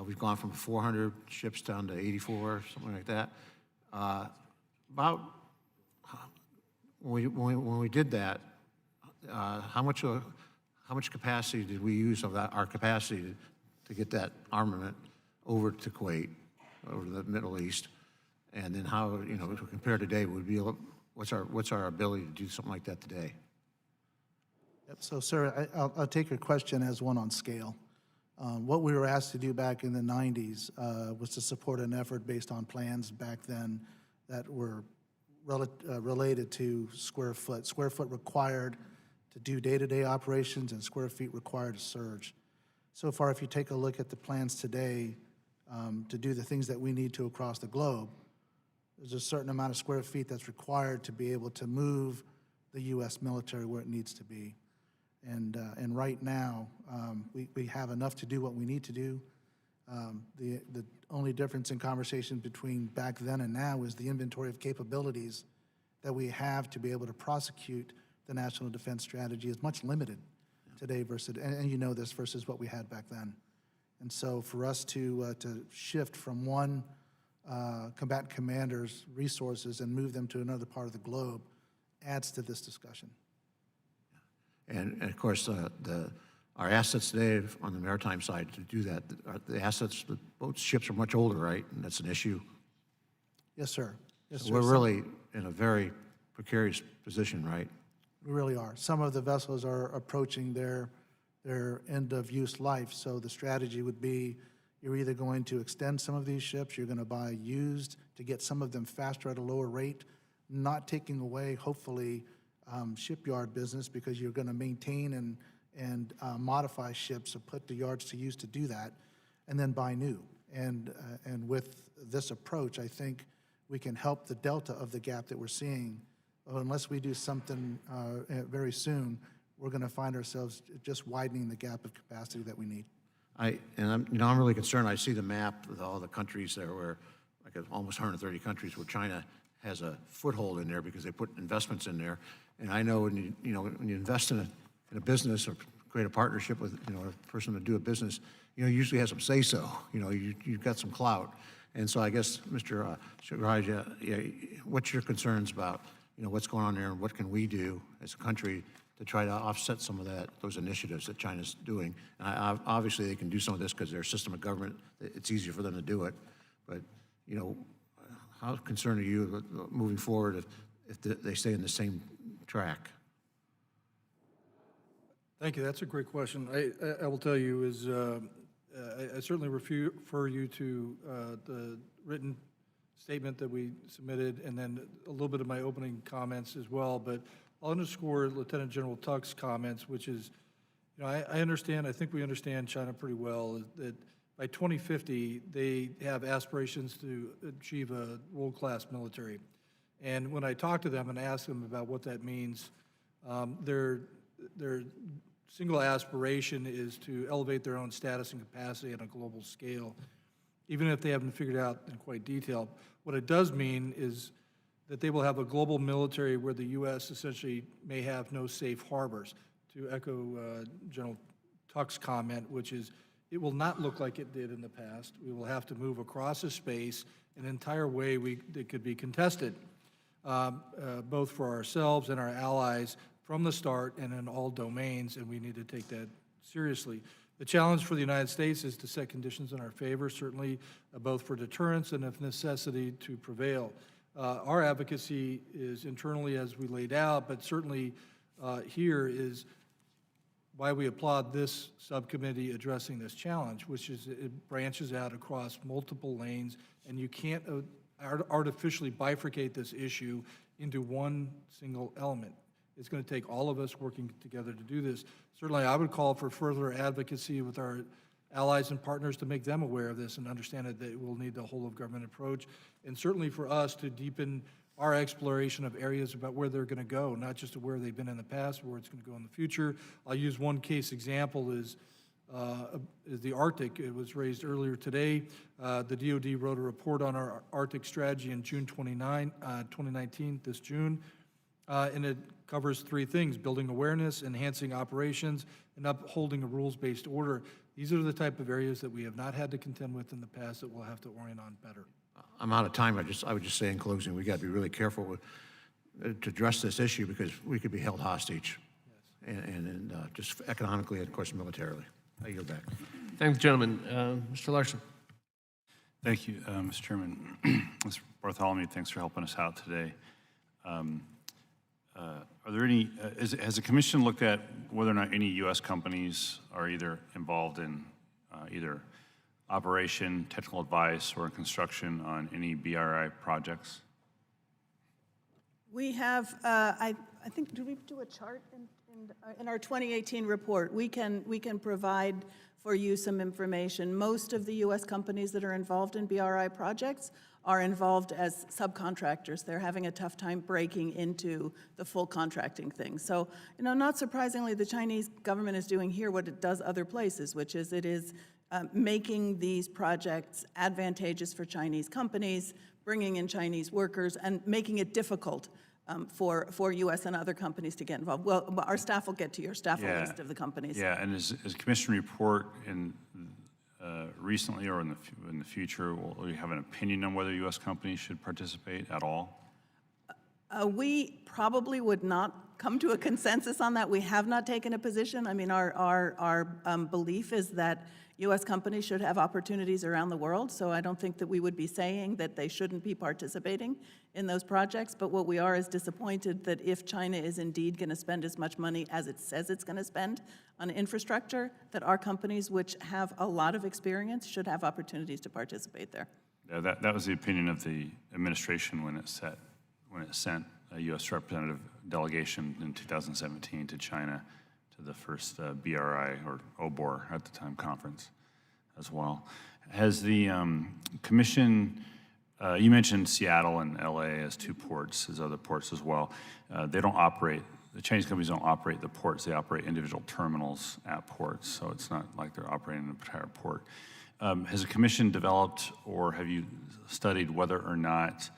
[SPEAKER 2] we've gone from 400 ships down to 84, something like that. About when we did that, how much capacity did we use of that, our capacity to get that armament over to Kuwait, over to the Middle East? And then how, you know, if we compare today, what's our ability to do something like that today?
[SPEAKER 5] Yep. So, sir, I'll take your question as one on scale. What we were asked to do back in the 90s was to support an effort based on plans back then that were related to square foot. Square foot required to do day-to-day operations, and square feet required to surge. So far, if you take a look at the plans today to do the things that we need to across the globe, there's a certain amount of square feet that's required to be able to move the U.S. military where it needs to be. And right now, we have enough to do what we need to do. The only difference in conversation between back then and now is the inventory of capabilities that we have to be able to prosecute the national defense strategy is much limited today versus, and you know this, versus what we had back then. And so for us to shift from one combatant commander's resources and move them to another part of the globe adds to this discussion.
[SPEAKER 2] And of course, our assets today on the maritime side to do that, the assets, the boats, ships are much older, right? And that's an issue.
[SPEAKER 5] Yes, sir. Yes,
[SPEAKER 2] So
[SPEAKER 5] sir.
[SPEAKER 2] we're really in a very precarious position, right?
[SPEAKER 5] We really are. Some of the vessels are approaching their end-of-use life, so the strategy would be you're either going to extend some of these ships, you're going to buy used to get some of them faster at a lower rate, not taking away, hopefully, shipyard business, because you're going to maintain and modify ships or put the yards to use to do that, and then buy new. And with this approach, I think we can help the delta of the gap that we're seeing. Unless we do something very soon, we're going to find ourselves just widening the gap of capacity that we need.
[SPEAKER 2] I'm really concerned. I see the map with all the countries there where, like almost 130 countries where China has a foothold in there because they put investments in there. And I know when you invest in a business or create a partnership with a person to do a business, you usually have some say so. You've got some clout. And so I guess, Mr. Raja, what's your concerns about what's going on there, and what can we do as a country to try to offset some of those initiatives that China's doing? And obviously, they can do some of this because their system of government, it's easier for them to do it. But how concerned are you moving forward if they stay in the same track?
[SPEAKER 4] Thank you. That's a great question. I will tell you is I certainly refer you to the written statement that we submitted, and then a little bit of my opening comments as well. But I'll underscore Lieutenant General Tuck's comments, which is, you know, I understand. I think we understand China pretty well. That by 2050, they have aspirations to achieve a world-class military. And when I talk to them and ask them about what that means, their single aspiration is to elevate their own status and capacity on a global scale, even if they haven't figured out in quite detail. What it does mean is that they will have a global military where the U.S. essentially may have no safe harbors, to echo General Tuck's comment, which is it will not look like it did in the past. We will have to move across a space, an entire way that could be contested, both for ourselves and our allies from the start and in all domains, and we need to take that seriously. The challenge for the United States is to set conditions in our favor, certainly both for deterrence and if necessity to prevail. Our advocacy is internally as we laid out, but certainly here is why we applaud this subcommittee addressing this challenge, which is it branches out across multiple lanes, and you can't artificially bifurcate this issue into one single element. It's going to take all of us working together to do this. Certainly, I would call for further advocacy with our allies and partners to make them aware of this and understand that they will need the whole-of-government approach, and certainly for us to deepen our exploration of areas about where they're going to go, not just where they've been in the past, where it's going to go in the future. I'll use one case example is the Arctic. It was raised earlier today. The DoD wrote a report on our Arctic strategy in June 2019, this June, and it covers three things: building awareness, enhancing operations, and upholding a rules-based order. These are the type of areas that we have not had to contend with in the past that we'll have to orient on better.
[SPEAKER 2] I'm out of time. I would just say in closing, we got to be really careful to address this issue because we could be held hostage, and just economically and, of course, militarily. I yield back.
[SPEAKER 1] Thanks, gentlemen. Mr. Larson.
[SPEAKER 7] Thank you, Mr. Chairman. Mr. Bartholomew, thanks for helping us out today. Are there any, has the commission looked at whether or not any U.S. companies are either involved in either operation, technical advice, or construction on any BRI projects?
[SPEAKER 6] We have, I think, did we do a chart in our 2018 report? We can provide for you some information. Most of the U.S. companies that are involved in BRI projects are involved as subcontractors. They're having a tough time breaking into the full contracting thing. So, you know, not surprisingly, the Chinese government is doing here what it does other places, which is it is making these projects advantageous for Chinese companies, bringing in Chinese workers, and making it difficult for U.S. and other companies to get involved. Well, our staff will get to your staff a list of the companies.
[SPEAKER 7] Yeah, and is commission report in recently or in the future, will you have an opinion on whether U.S. companies should participate at all?
[SPEAKER 6] We probably would not come to a consensus on that. We have not taken a position. I mean, our belief is that U.S. companies should have opportunities around the world, so I don't think that we would be saying that they shouldn't be participating in those projects, but what we are is disappointed that if China is indeed going to spend as much money as it says it's going to spend on infrastructure, that our companies, which have a lot of experience, should have opportunities to participate there.
[SPEAKER 7] Yeah, that was the opinion of the administration when it sent a U.S. representative delegation in 2017 to China to the first BRI or OBOR at the time conference as well. Has the commission, you mentioned Seattle and LA as two ports, as other ports as well. They don't operate, the Chinese companies don't operate the ports, they operate individual terminals at ports, so it's not like they're operating an entire port. Has the commission developed or have you studied whether or not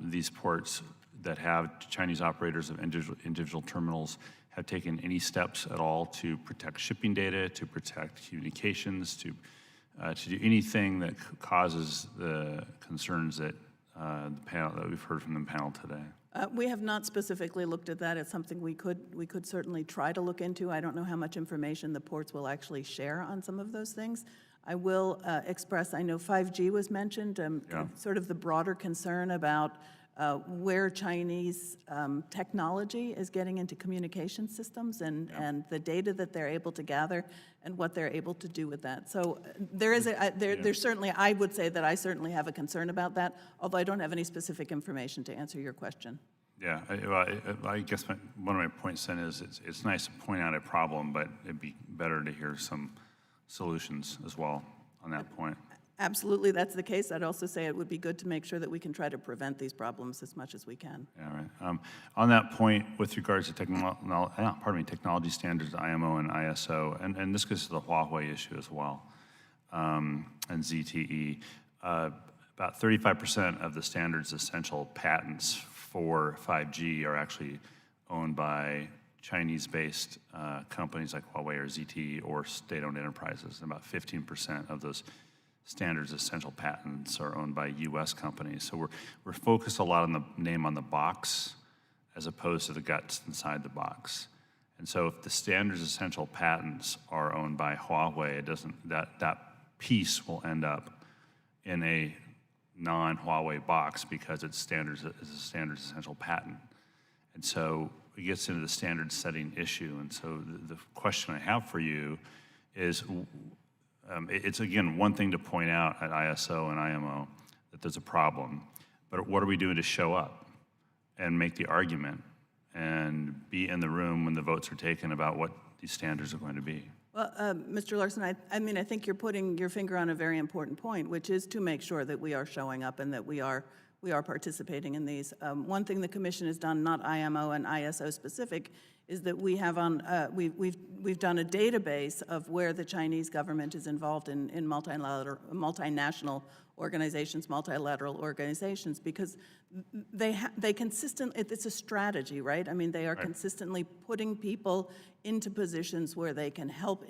[SPEAKER 7] these ports that have Chinese operators of individual terminals have taken any steps at all to protect shipping data, to protect communications, to do anything that causes the concerns that that we've heard from the panel today?
[SPEAKER 6] We have not specifically looked at that. It's something we could certainly try to look into. I don't know how much information the ports will actually share on some of those things. I will express, I know 5G was mentioned, sort of the broader concern about where Chinese technology is getting into communication systems and the data that they're able to gather and what they're able to do with that. So there is there's certainly, I would say that I certainly have a concern about that, although I don't have any specific information to answer your question.
[SPEAKER 7] Yeah, I guess one of my points then is it's nice to point out a problem, but it'd be better to hear some solutions as well on that point.
[SPEAKER 6] Absolutely, that's the case. I'd also say it would be good to make sure that we can try to prevent these problems as much as we can.
[SPEAKER 7] Yeah, right. On that point, with regards to technology standards, IMO and ISO, and this goes to the Huawei issue as well, and ZTE, about 35% of the standards essential patents for 5G are actually owned by Chinese-based companies like Huawei or ZTE or state-owned enterprises. And about 15% of those standards essential patents are owned by U.S. companies. So we're focused a lot on the name on the box as opposed to the guts inside the box. And so if the standards essential patents are owned by Huawei, it doesn't, that piece will end up in a non-Huawei box because it's a standards essential patent. And so it gets into the standard setting issue. And so the question I have for you is, it's again one thing to point out at ISO and IMO that there's a problem, but what are we doing to show up and make the argument and be in the room when the votes are taken about what these standards are going to be?
[SPEAKER 6] Well, Mr. Larson, I mean, I think you're putting your finger on a very important point, which is to make sure that we are showing up and that we are participating in these. One thing the Commission has done, not IMO and ISO specific, is that we have we've done a database of where the Chinese government is involved in multinational organizations, multilateral organizations, because they consistently, it's a strategy, right? I mean, they are consistently putting people into positions where they can help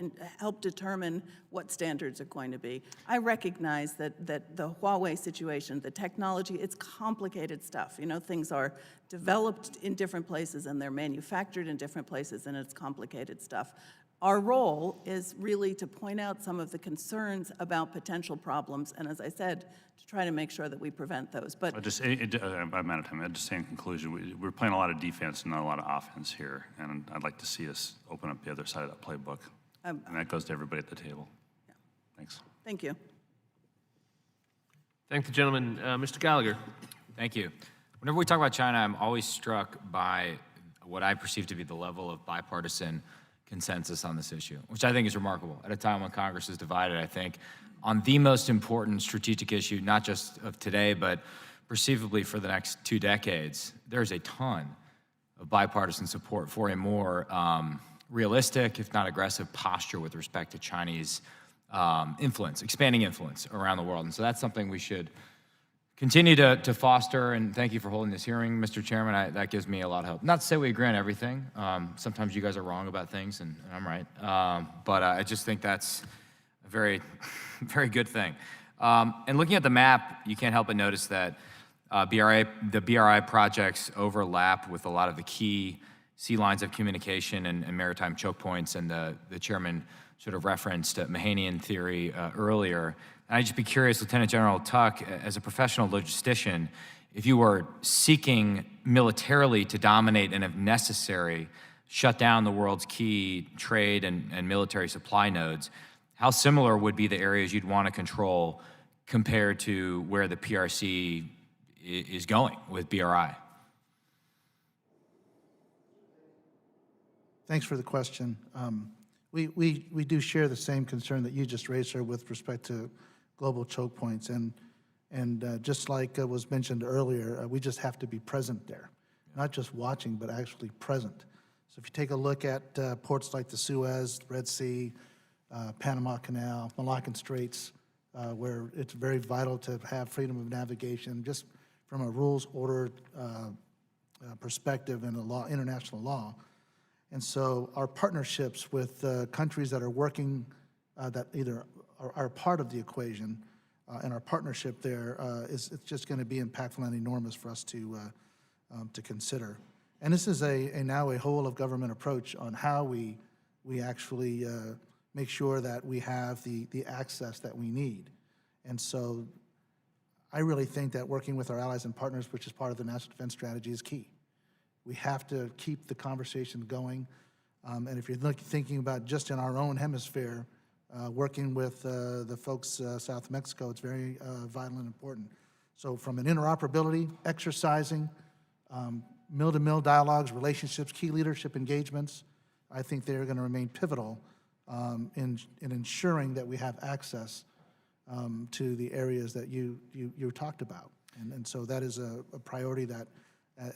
[SPEAKER 6] determine what standards are going to be. I recognize that the Huawei situation, the technology, it's complicated stuff. You know, things are developed in different places and they're manufactured in different places, and it's complicated stuff. Our role is really to point out some of the concerns about potential problems, and as I said, to try to make sure that we prevent those. But
[SPEAKER 7] I'm out of time. I'd just say in conclusion, we're playing a lot of defense and not a lot of offense here, and I'd like to see us open up the other side of that playbook. And that goes to everybody at the table.
[SPEAKER 6] Yeah.
[SPEAKER 7] Thanks.
[SPEAKER 6] Thank you.
[SPEAKER 1] Thank the gentleman. Mr. Gallagher.
[SPEAKER 8] Thank you. Whenever we talk about China, I'm always struck by what I perceive to be the level of bipartisan consensus on this issue, which I think is remarkable. At a time when Congress is divided, I think, on the most important strategic issue, not just of today, but perceivably for the next 2 decades, there's a ton of bipartisan support for a more realistic, if not aggressive, posture with respect to Chinese influence, expanding influence around the world. And so that's something we should continue to foster, and thank you for holding this hearing, Mr. Chairman. That gives me a lot of hope. Not to say we agree on everything. Sometimes you guys are wrong about things, and I'm right. But I just think that's a very, very good thing. And looking at the map, you can't help but notice that the BRI projects overlap with a lot of the key sea lines of communication and maritime choke points, and the chairman sort of referenced Mahanian theory earlier. And I'd just be curious, Lieutenant General Tuck, as a professional logistician, if you were seeking militarily to dominate and, if necessary, shut down the world's key trade and military supply nodes, how similar would be the areas you'd want to control compared to where the PRC is going with BRI?
[SPEAKER 5] Thanks for the question. We do share the same concern that you just raised, sir, with respect to global choke points. And just like was mentioned earlier, we just have to be present there, not just watching, but actually present. So if you take a look at ports like the Suez, Red Sea, Panama Canal, Malaccan Straits, where it's very vital to have freedom of navigation, just from a rules order perspective and international law. And so our partnerships with countries that are working, that either are part of the equation, and our partnership there it's just going to be impactful and enormous for us to to consider. And this is now a whole of government approach on how we actually make sure that we have the access that we need. And so I really think that working with our allies and partners, which is part of the National Defense Strategy, is key. We have to keep the conversation going. And if you're thinking about just in our own hemisphere, working with the folks south of Mexico, it's very vital and important. So from an interoperability, exercising, mill-to-mill dialogues, relationships, key leadership engagements, I think they're going to remain pivotal in ensuring that we have access to the areas that you talked about. And so that is a priority that,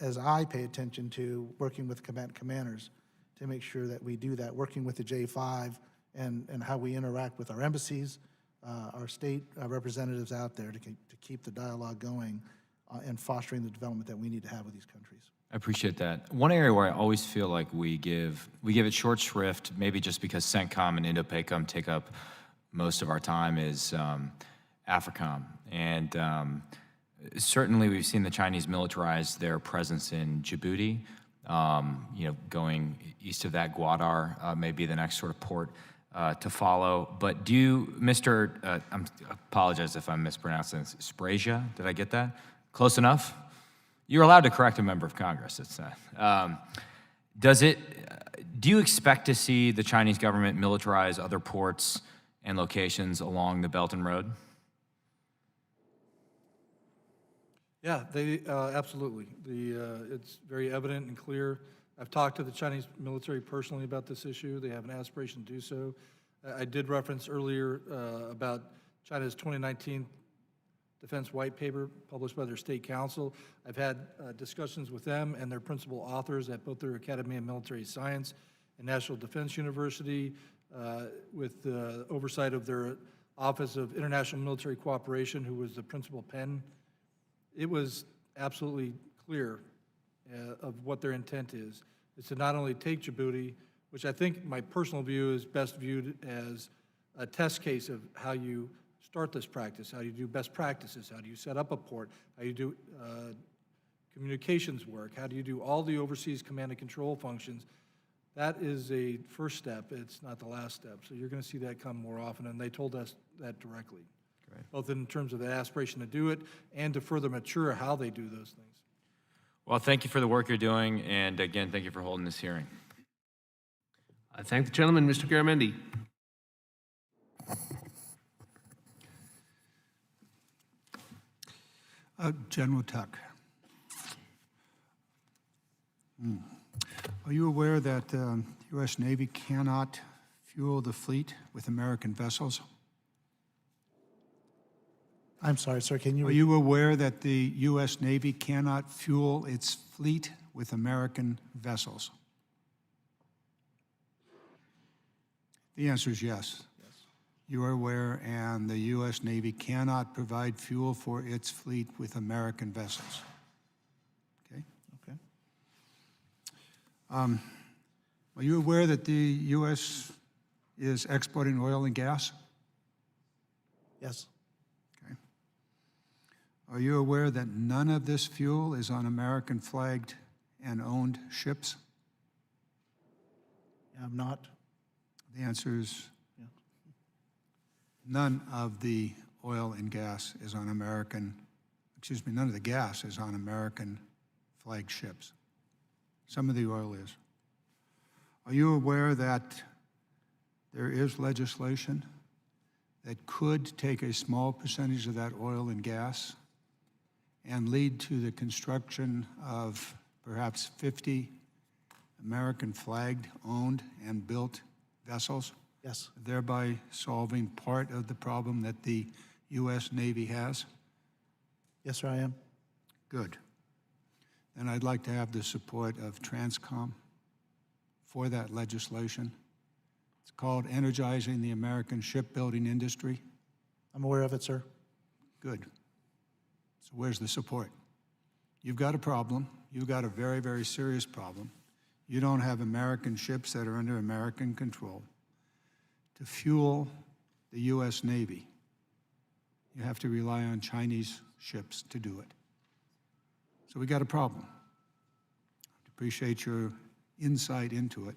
[SPEAKER 5] as I pay attention to working with commanders, to make sure that we do that, working with the J5 and how we interact with our embassies, our state representatives out there to keep the dialogue going and fostering the development that we need to have with these countries.
[SPEAKER 8] I appreciate that. One area where I always feel like we give it short shrift, maybe just because CENTCOM and INDOPACOM take up most of our time, is AFRICOM. And certainly we've seen the Chinese militarize their presence in Djibouti. Going east of that, Gwadar may be the next sort of port to follow. But do you, I apologize if I'm mispronouncing this, Sprasia, did I get that? Close enough? You're allowed to correct a member of Congress. It's do you expect to see the Chinese government militarize other ports and locations along the Belt and Road?
[SPEAKER 4] Yeah, they absolutely. It's very evident and clear. I've talked to the Chinese military personally about this issue. They have an aspiration to do so. I did reference earlier about China's 2019 Defense White Paper published by their State Council. I've had discussions with them and their principal authors at both their Academy of Military Science and National Defense University with the oversight of their Office of International Military Cooperation, who was the principal pen. It was absolutely clear of what their intent is to not only take Djibouti, which I think my personal view is best viewed as a test case of how you start this practice, how you do best practices, how do you set up a port, how you do communications work, how do you do all the overseas command and control functions. That is a first step. It's not the last step. So you're going to see that come more often, and they told us that directly. Great. Both in terms of the aspiration to do it and to further mature how they do those things.
[SPEAKER 8] Well, thank you for the work you're doing, and again, thank you for holding this hearing.
[SPEAKER 1] I thank the gentleman, Mr. Garamendi.
[SPEAKER 9] General Tuck, are you aware that the U.S. Navy cannot fuel the fleet with American vessels?
[SPEAKER 5] I'm sorry, sir, can you?
[SPEAKER 9] Are you aware that the U.S. Navy cannot fuel its fleet with American vessels? The answer is yes. You are aware, and the U.S. Navy cannot provide fuel for its fleet with American vessels. Okay?
[SPEAKER 5] Okay.
[SPEAKER 9] Are you aware that the U.S. is exporting oil and gas?
[SPEAKER 5] Yes.
[SPEAKER 9] Okay. Are you aware that none of this fuel is on American-flagged and owned ships?
[SPEAKER 5] I'm not.
[SPEAKER 9] The answer is none of the oil and gas is on none of the gas is on American flagged ships. Some of the oil is. Are you aware that there is legislation that could take a small percentage of that oil and gas and lead to the construction of perhaps 50 American flagged, owned, and built vessels?
[SPEAKER 5] Yes.
[SPEAKER 9] Thereby solving part of the problem that the U.S. Navy has?
[SPEAKER 5] Yes, sir, I am.
[SPEAKER 9] Good. Then I'd like to have the support of Transcom for that legislation. It's called Energizing the American Shipbuilding Industry.
[SPEAKER 5] I'm aware of it, sir.
[SPEAKER 9] Good. So where's the support? You've got a problem. You've got a very, very serious problem. You don't have American ships that are under American control. To fuel the U.S. Navy, you have to rely on Chinese ships to do it. So we got a problem. Appreciate your insight into it.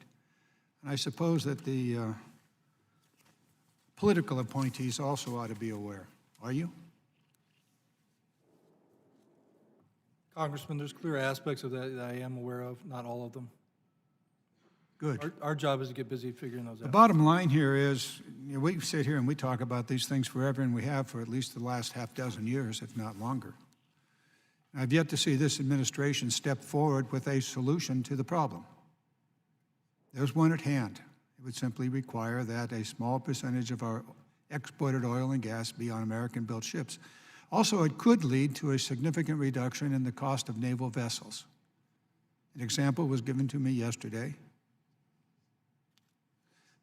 [SPEAKER 9] And I suppose that the political appointees also ought to be aware. Are you?
[SPEAKER 4] Congressman, there's clear aspects of that I am aware of, not all of them.
[SPEAKER 9] Good.
[SPEAKER 4] Our job is to get busy figuring those
[SPEAKER 9] The
[SPEAKER 4] out.
[SPEAKER 9] bottom line here is, we sit here and we talk about these things forever, and we have for at least the last half dozen years, if not longer. I've yet to see this administration step forward with a solution to the problem. There's one at hand. It would simply require that a small percentage of our exported oil and gas be on American-built ships. Also, it could lead to a significant reduction in the cost of naval vessels. An example was given to me yesterday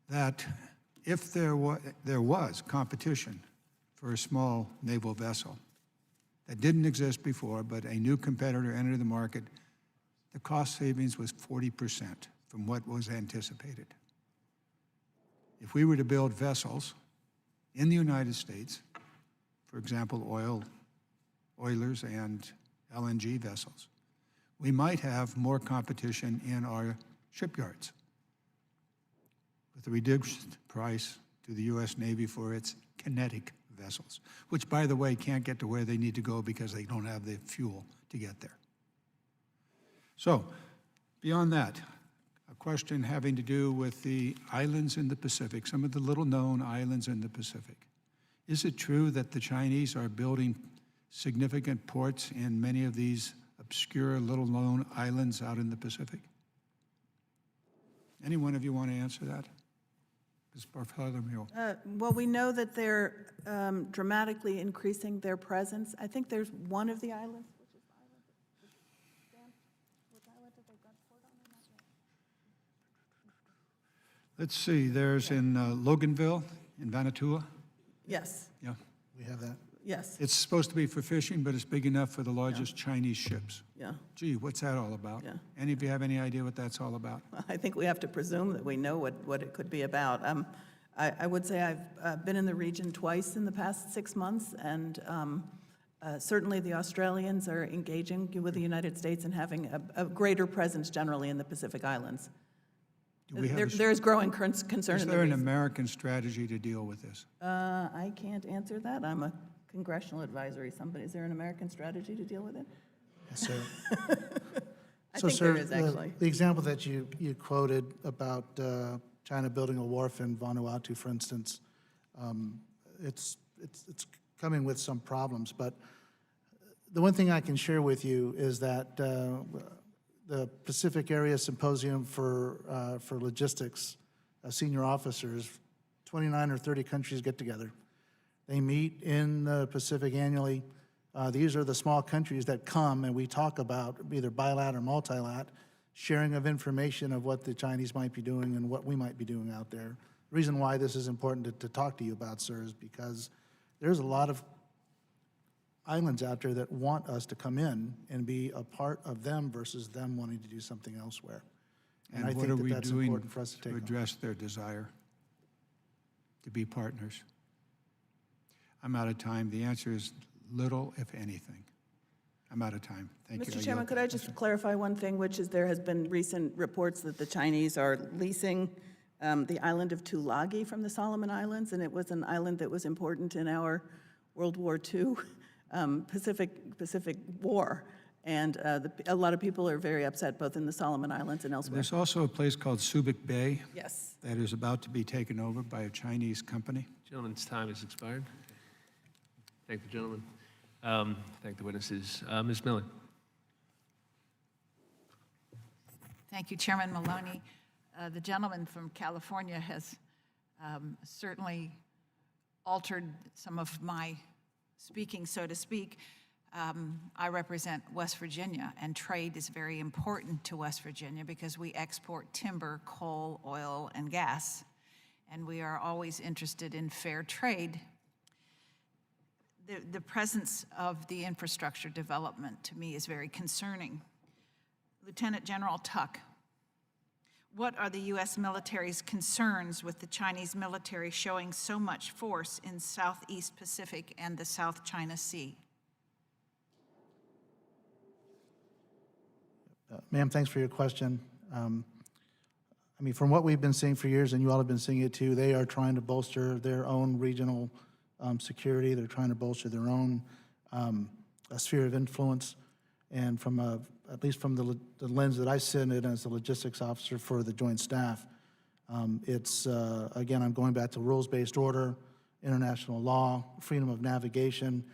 [SPEAKER 9] that if there was competition for a small naval vessel that didn't exist before, but a new competitor entered the market, the cost savings was 40% from what was anticipated. If we were to build vessels in the United States, for example, oilers and LNG vessels, we might have more competition in our shipyards with a reduced price to the U.S. Navy for its kinetic vessels, which, by the way, can't get to where they need to go because they don't have the fuel to get there. So, beyond that, a question having to do with the islands in the Pacific, some of the little-known islands in the Pacific. Is it true that the Chinese are building significant ports in many of these obscure, little-known islands out in the Pacific? Any one of you want to answer that? Ms. Bartholomew.
[SPEAKER 6] Well, we know that they're dramatically increasing their presence. I think there's one of the islands, which is the island, Dan, which island did they got port on or not yet?
[SPEAKER 9] Let's see, there's in Loganville, in Vanuatu.
[SPEAKER 6] Yes,
[SPEAKER 9] Yeah.
[SPEAKER 5] We have that.
[SPEAKER 6] yes,
[SPEAKER 9] It's supposed to be for fishing, but it's big enough for the largest Chinese ships.
[SPEAKER 6] yeah.
[SPEAKER 9] Gee, what's that all about?
[SPEAKER 6] Yeah.
[SPEAKER 9] Any of you have any idea what that's all about?
[SPEAKER 6] I think we have to presume that we know what it could be about. I would say I've been in the region twice in the past 6 months, and certainly the Australians are engaging with the United States and having a greater presence generally in the Pacific Islands.
[SPEAKER 9] Do we have
[SPEAKER 6] There is growing concern
[SPEAKER 9] is
[SPEAKER 6] in the
[SPEAKER 9] there an
[SPEAKER 6] region.
[SPEAKER 9] American strategy to deal with this?
[SPEAKER 6] I can't answer that. I'm a congressional advisory. Is there an American strategy to deal with it?
[SPEAKER 5] Yes, sir.
[SPEAKER 6] I
[SPEAKER 5] So,
[SPEAKER 6] think
[SPEAKER 5] sir,
[SPEAKER 6] there is actually.
[SPEAKER 5] the example that you quoted about China building a wharf in Vanuatu, for instance, it's coming with some problems. But the one thing I can share with you is that the Pacific Area Symposium for Logistics, senior officers, 29 or 30 countries get together. They meet in the Pacific annually. These are the small countries that come, and we talk about either bilat or multilat, sharing of information of what the Chinese might be doing and what we might be doing out there. The reason why this is important to talk to you about, sir, is because there's a lot of islands out there that want us to come in and be a part of them versus them wanting to do something elsewhere. And I
[SPEAKER 9] what
[SPEAKER 5] think
[SPEAKER 9] are
[SPEAKER 5] that
[SPEAKER 9] we
[SPEAKER 5] that's
[SPEAKER 9] doing
[SPEAKER 5] important for us to take on.
[SPEAKER 9] address their desire to be partners? I'm out of time. The answer is little, if anything. I'm out of time. Thank you.
[SPEAKER 6] Mr. Chairman, could I just clarify one thing, which is there has been recent reports that the Chinese are leasing the island of Tulagi from the Solomon Islands, and it was an island that was important in our World War II Pacific War. And a lot of people are very upset, both in the Solomon Islands and elsewhere.
[SPEAKER 9] There's also a place called Subic Bay
[SPEAKER 6] Yes.
[SPEAKER 9] that is about to be taken over by a Chinese company.
[SPEAKER 1] Gentleman's time has expired. Thank the gentleman. Thank the witnesses. Ms. Miller.
[SPEAKER 10] Thank you, Chairman Maloney. The gentleman from California has certainly altered some of my speaking, so to speak. I represent West Virginia, and trade is very important to West Virginia because we export timber, coal, oil, and gas, and we are always interested in fair trade. The presence of the infrastructure development to me is very concerning. Lieutenant General Tuck, what are the U.S. military's concerns with the Chinese military showing so much force in Southeast Pacific and the South China Sea?
[SPEAKER 5] Ma'am, thanks for your question. I mean, from what we've been seeing for years, and you all have been seeing it too, they are trying to bolster their own regional security. They're trying to bolster their own sphere of influence. And from at least from the lens that I sit in as the logistics officer for the Joint Staff, it's, again, I'm going back to rules-based order, international law, freedom of navigation.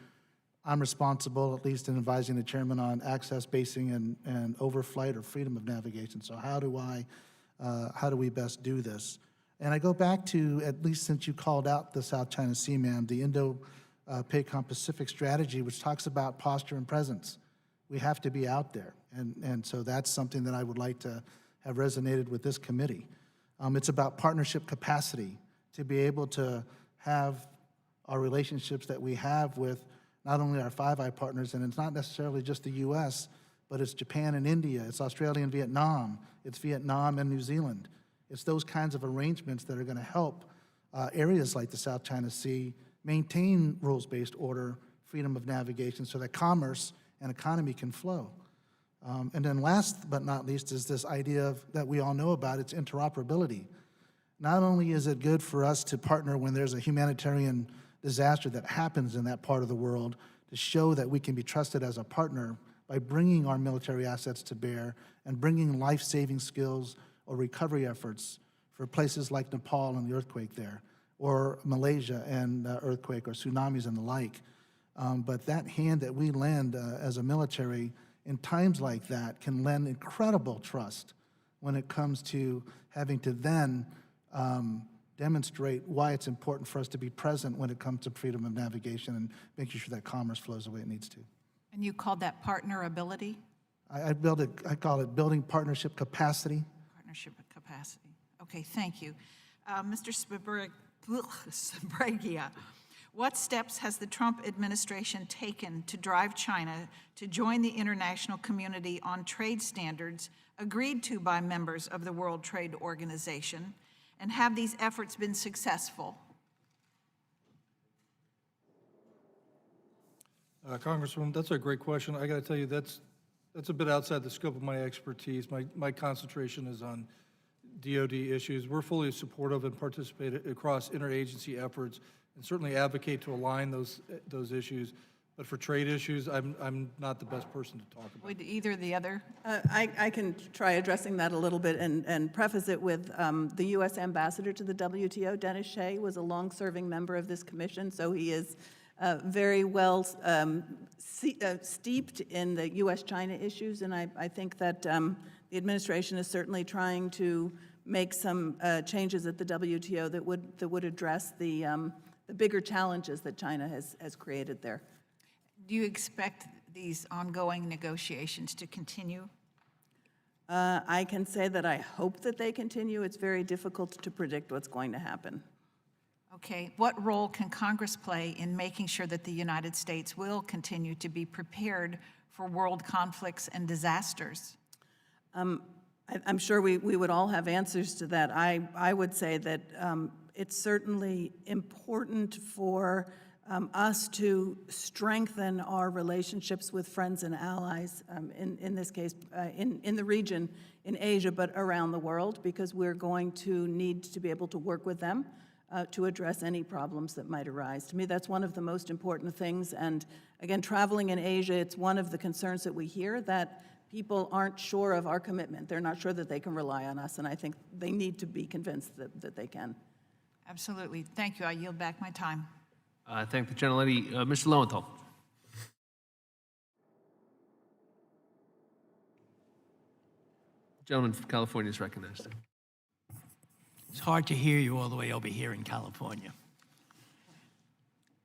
[SPEAKER 5] I'm responsible, at least in advising the chairman, on access, basing, and overflight or freedom of navigation. So how do we best do this? And I go back to, at least since you called out the South China Sea, ma'am, the Indo-PACOM Pacific strategy, which talks about posture and presence. We have to be out there. And so that's something that I would like to have resonated with this committee. It's about partnership capacity, to be able to have our relationships that we have with not only our Five Eye partners, and it's not necessarily just the U.S., but it's Japan and India, it's Australia and Vietnam, it's Vietnam and New Zealand. It's those kinds of arrangements that are going to help areas like the South China Sea maintain rules-based order, freedom of navigation, so that commerce and economy can flow. And then last but not least is this idea that we all know about, it's interoperability. Not only is it good for us to partner when there's a humanitarian disaster that happens in that part of the world, to show that we can be trusted as a partner by bringing our military assets to bear and bringing life-saving skills or recovery efforts for places like Nepal and the earthquake there, or Malaysia and earthquake or tsunamis and the like. But that hand that we lend as a military in times like that can lend incredible trust when it comes to having to then demonstrate why it's important for us to be present when it comes to freedom of navigation and making sure that commerce flows the way it needs to.
[SPEAKER 10] And you called that partnerability?
[SPEAKER 5] I call it building partnership capacity.
[SPEAKER 10] Partnership capacity. Okay, thank you. Mr. Spragia, what steps has the Trump administration taken to drive China to join the international community on trade standards agreed to by members of the World Trade Organization? And have these efforts been successful?
[SPEAKER 4] Congresswoman, that's a great question. I got to tell you, that's a bit outside the scope of my expertise. My concentration is on DoD issues. We're fully supportive and participate across interagency efforts and certainly advocate to align those issues. But for trade issues, I'm not the best person to talk about.
[SPEAKER 10] Would either the other?
[SPEAKER 6] I can try addressing that a little bit and preface it with the U.S. ambassador to the WTO, Dennis Shea, was a long-serving member of this commission, so he is very well steeped in the U.S.-China issues, and I think that the administration is certainly trying to make some changes at the WTO that would address the bigger challenges that China has created there.
[SPEAKER 10] Do you expect these ongoing negotiations to continue?
[SPEAKER 6] I can say that I hope that they continue. It's very difficult to predict what's going to happen.
[SPEAKER 10] Okay, what role can Congress play in making sure that the United States will continue to be prepared for world conflicts and disasters?
[SPEAKER 6] I'm sure we would all have answers to that. I would say that it's certainly important for us to strengthen our relationships with friends and allies, in this case, in the region, in Asia, but around the world, because we're going to need to be able to work with them to address any problems that might arise. To me, that's one of the most important things. And again, traveling in Asia, it's one of the concerns that we hear, that people aren't sure of our commitment. They're not sure that they can rely on us, and I think they need to be convinced that they can.
[SPEAKER 10] Absolutely. Thank you. I yield back my time.
[SPEAKER 1] I thank the gentlelady. Mr. Lowenthal. The gentleman from California is recognized.
[SPEAKER 11] It's hard to hear you all the way over here in California.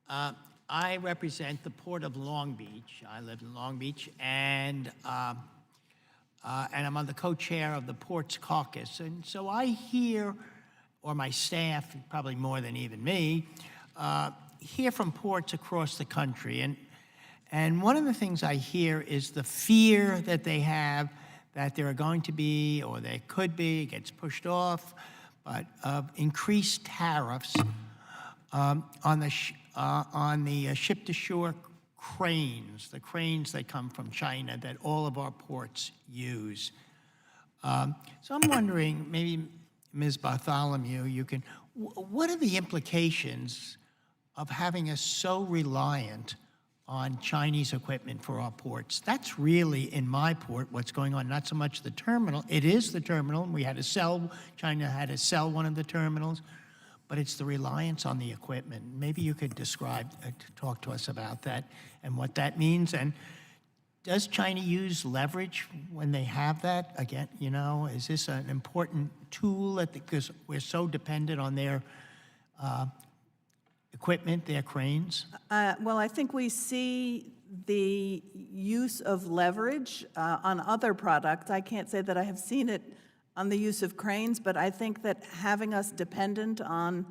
[SPEAKER 11] I represent the Port of Long Beach. I live in Long Beach, and I'm on the co-chair of the Ports Caucus. And so I hear, or my staff, probably more than even me, hear from ports across the country. And one of the things I hear is the fear that they have that there are going to be, or there could be, it gets pushed off, but of increased tariffs on the ship-to-shore cranes, the cranes that come from China that all of our ports use. So I'm wondering, maybe Ms. Bartholomew, you can, what are the implications of having us so reliant on Chinese equipment for our ports? That's really, in my port, what's going on, not so much the terminal. It is the terminal, and we had to sell, China had to sell one of the terminals, but it's the reliance on the equipment. Maybe you could describe, talk to us about that and what that means. And does China use leverage when they have that? Again, you know, is this an important tool because we're so dependent on their equipment, their cranes?
[SPEAKER 6] Well, I think we see the use of leverage on other products. I can't say that I have seen it on the use of cranes, but I think that having us dependent on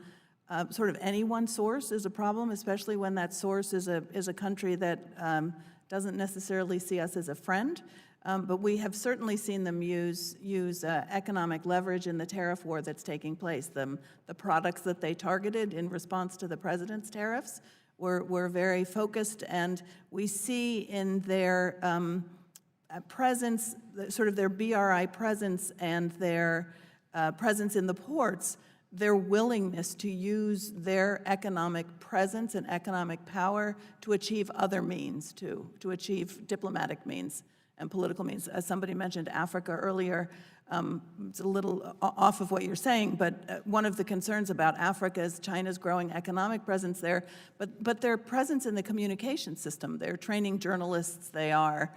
[SPEAKER 6] sort of any one source is a problem, especially when that source is a country that doesn't necessarily see us as a friend. But we have certainly seen them use economic leverage in the tariff war that's taking place. The products that they targeted in response to the president's tariffs were very focused, and we see in their presence, sort of their BRI presence and their presence in the ports, their willingness to use their economic presence and economic power to achieve other means, to achieve diplomatic means and political means. As somebody mentioned Africa earlier, it's a little off of what you're saying, but one of the concerns about Africa is China's growing economic presence there, but their presence in the communication system. They're training journalists, they are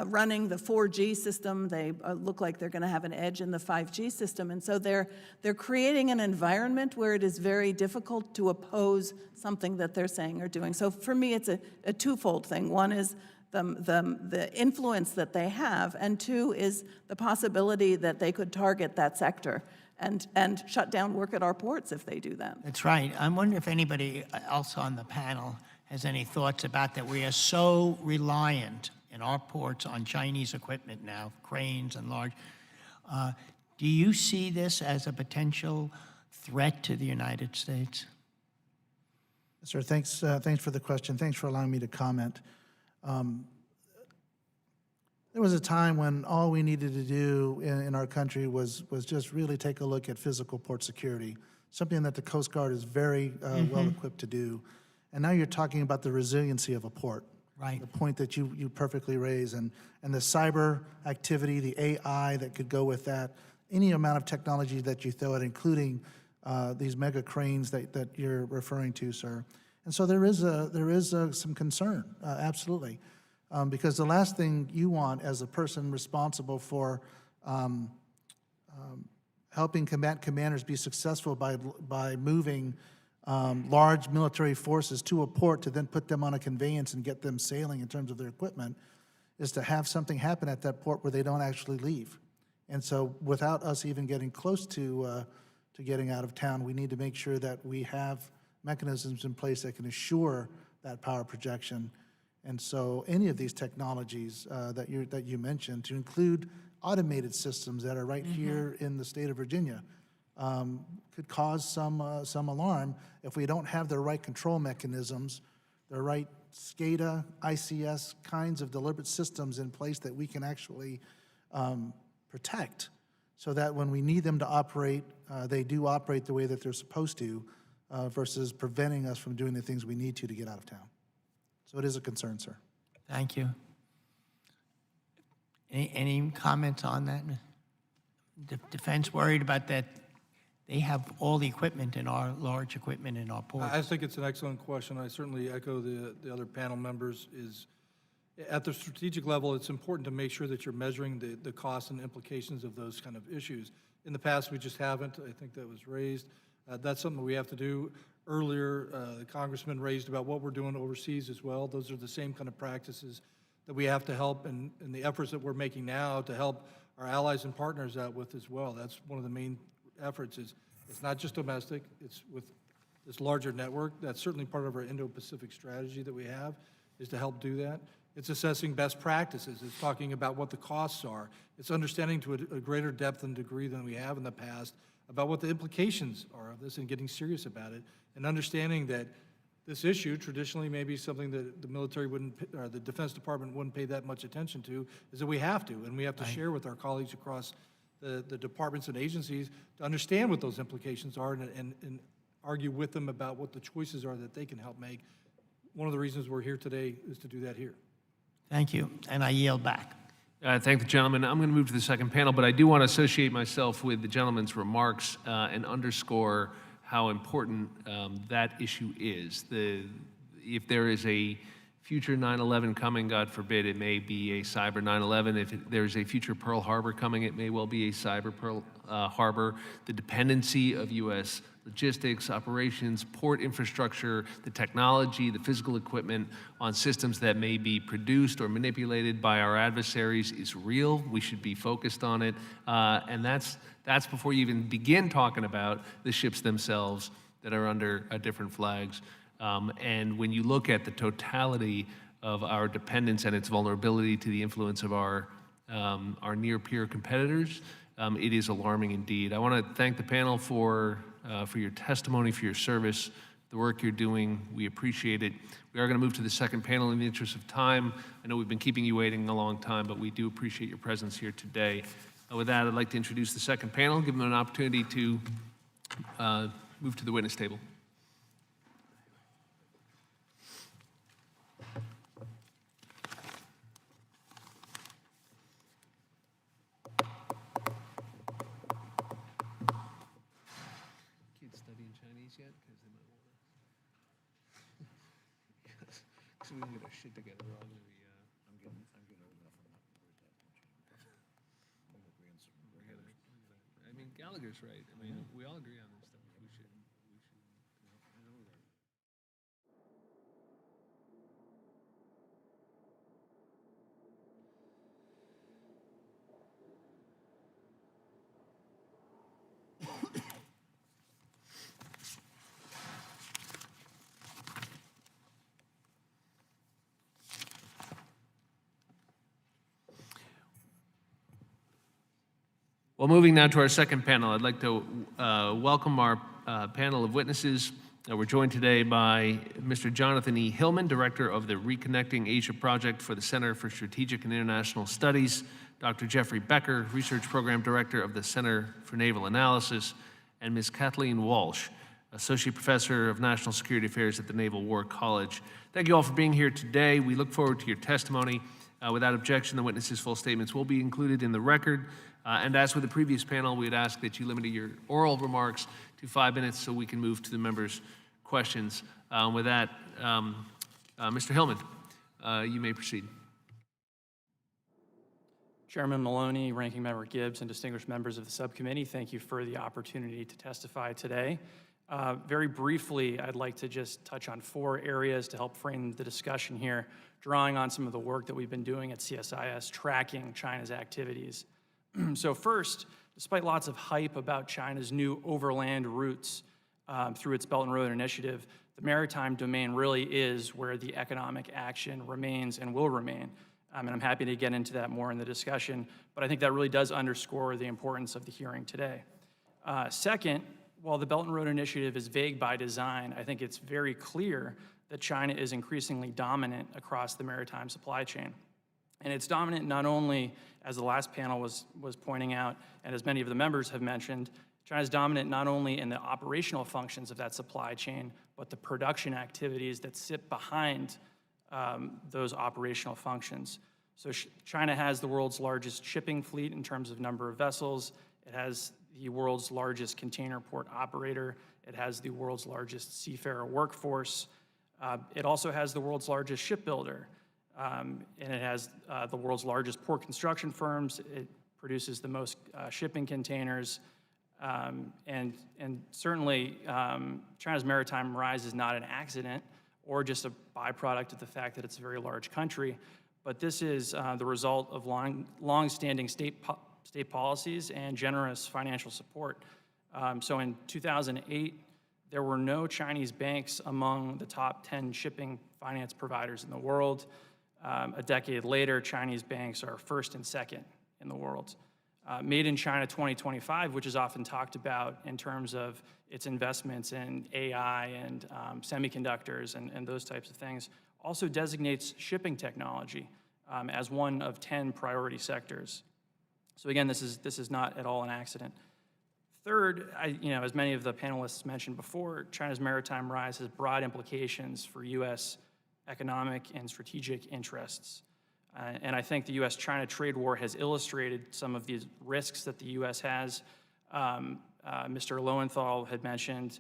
[SPEAKER 6] running the 4G system. They look like they're going to have an edge in the 5G system. And so they're creating an environment where it is very difficult to oppose something that they're saying or doing. So for me, it's a twofold thing. One is the influence that they have, and two is the possibility that they could target that sector and shut down work at our ports if they do that.
[SPEAKER 11] That's right. I'm wondering if anybody else on the panel has any thoughts about that. We are so reliant in our ports on Chinese equipment now, cranes and large. Do you see this as a potential threat to the United States?
[SPEAKER 5] Sir, thanks for the question. Thanks for allowing me to comment. There was a time when all we needed to do in our country was just really take a look at physical port security, something that the Coast Guard is very well equipped to do. And now you're talking about the resiliency of a port.
[SPEAKER 11] Right.
[SPEAKER 5] The point that you perfectly raise, and the cyber activity, the AI that could go with that, any amount of technology that you throw at, including these mega cranes that you're referring to, sir. And so there is some concern, absolutely, because the last thing you want as a person responsible for helping combat commanders be successful by moving large military forces to a port to then put them on a conveyance and get them sailing in terms of their equipment, is to have something happen at that port where they don't actually leave. And so without us even getting close to getting out of town, we need to make sure that we have mechanisms in place that can assure that power projection. And so any of these technologies that you mentioned, to include automated systems that are right here in the state of Virginia, could cause some alarm if we don't have the right control mechanisms, the right SCADA, ICS kinds of deliberate systems in place that we can actually protect, so that when we need them to operate, they do operate the way that they're supposed to, versus preventing us from doing the things we need to get out of town. So it is a concern, sir.
[SPEAKER 11] Thank you. Any comments on that? Defense worried about that? They have all the equipment in our large equipment in our ports.
[SPEAKER 4] I think it's an excellent question. I certainly echo the other panel members. Is at the strategic level, it's important to make sure that you're measuring the costs and implications of those kind of issues. In the past, we just haven't. I think that was raised. That's something we have to do. Earlier, the congressman raised about what we're doing overseas as well. Those are the same kind of practices that we have to help, and the efforts that we're making now to help our allies and partners out with as well. That's one of the main efforts. It's not just domestic, it's with this larger network. That's certainly part of our Indo-Pacific strategy that we have, is to help do that. It's assessing best practices. It's talking about what the costs are. It's understanding to a greater depth and degree than we have in the past about what the implications are of this and getting serious about it, and understanding that this issue, traditionally maybe something that the military wouldn't, or the Defense Department wouldn't pay that much attention to, is that we have to, and we have to share with our colleagues across the departments and agencies to understand what those implications are and argue with them about what the choices are that they can help make. One of the reasons we're here today is to do that here.
[SPEAKER 11] Thank you, and I yield back.
[SPEAKER 1] Thank the gentleman. I'm going to move to the second panel, but I do want to associate myself with the gentleman's remarks and underscore how important that issue is. If there is a future 9/11 coming, God forbid, it may be a cyber 9/11. If there's a future Pearl Harbor coming, it may well be a cyber Pearl Harbor. The dependency of U.S. logistics, operations, port infrastructure, the technology, the physical equipment on systems that may be produced or manipulated by our adversaries is real. We should be focused on it. And that's before you even begin talking about the ships themselves that are under different flags. And when you look at the totality of our dependence and its vulnerability to the influence of our near-peer competitors, it is alarming indeed. I want to thank the panel for your testimony, for your service, the work you're doing. We appreciate it. We are going to move to the second panel in the interest of time. I know we've been keeping you waiting a long time, but we do appreciate your presence here today. With that, I'd like to introduce the second panel, give them an opportunity to move to the witness table. Studying Chinese yet? Because they might want to. Because we can get our shit together. We're all going to be. I'm getting old enough. I'm not worried that much. I mean, Gallagher's right. I mean, we all agree on this stuff. We should. I know that. Well, moving now to our second panel, I'd like to welcome our panel of witnesses. We're joined today by Mr. Jonathan E. Hillman, Director of the Reconnecting Asia Project for the Center for Strategic and International Studies, Dr. Jeffrey Becker, Research Program Director of the Center for Naval Analysis, and Ms. Kathleen Walsh, Associate Professor of National Security Affairs at the Naval War College. Thank you all for being here today. We look forward to your testimony. Without objection, the witnesses' full statements will be included in the record. And as with the previous panel, we'd ask that you limit your oral remarks to 5 minutes so we can move to the members' questions. With that, Mr. Hillman, you may proceed.
[SPEAKER 12] Chairman Maloney, Ranking Member Gibbs, and distinguished members of the subcommittee, thank you for the opportunity to testify today. Very briefly, I'd like to just touch on 4 areas to help frame the discussion here, drawing on some of the work that we've been doing at CSIS tracking China's activities. So first, despite lots of hype about China's new overland routes through its Belt and Road Initiative, the maritime domain really is where the economic action remains and will remain. And I'm happy to get into that more in the discussion, but I think that really does underscore the importance of the hearing today. Second, while the Belt and Road Initiative is vague by design, I think it's very clear that China is increasingly dominant across the maritime supply chain. And it's dominant not only, as the last panel was pointing out, and as many of the members have mentioned, China's dominant not only in the operational functions of that supply chain, but the production activities that sit behind those operational functions. So China has the world's largest shipping fleet in terms of number of vessels. It has the world's largest container port operator. It has the world's largest seafarer workforce. It also has the world's largest shipbuilder. And it has the world's largest port construction firms. It produces the most shipping containers. And certainly, China's maritime rise is not an accident or just a byproduct of the fact that it's a very large country, but this is the result of long-standing state policies and generous financial support. So in 2008, there were no Chinese banks among the top 10 shipping finance providers in the world. A decade later, Chinese banks are first and second in the world. Made in China 2025, which is often talked about in terms of its investments in AI and semiconductors and those types of things, also designates shipping technology as one of 10 priority sectors. So again, this is not at all an accident. Third, as many of the panelists mentioned before, China's maritime rise has broad implications for U.S. economic and strategic interests. And I think the U.S.-China trade war has illustrated some of these risks that the U.S. has. Mr. Lowenthal had mentioned,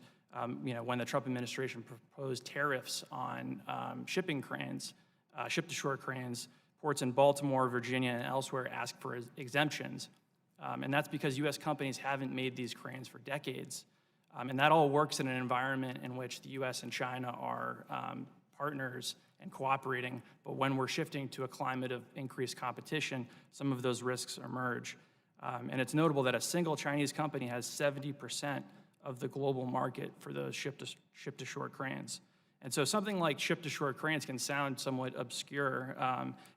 [SPEAKER 12] when the Trump administration proposed tariffs on shipping cranes, ship-to-shore cranes, ports in Baltimore, Virginia, and elsewhere asked for exemptions. And that's because U.S. companies haven't made these cranes for decades. And that all works in an environment in which the U.S. and China are partners and cooperating, but when we're shifting to a climate of increased competition, some of those risks emerge. And it's notable that a single Chinese company has 70% of the global market for those ship-to-shore cranes. And so something like ship-to-shore cranes can sound somewhat obscure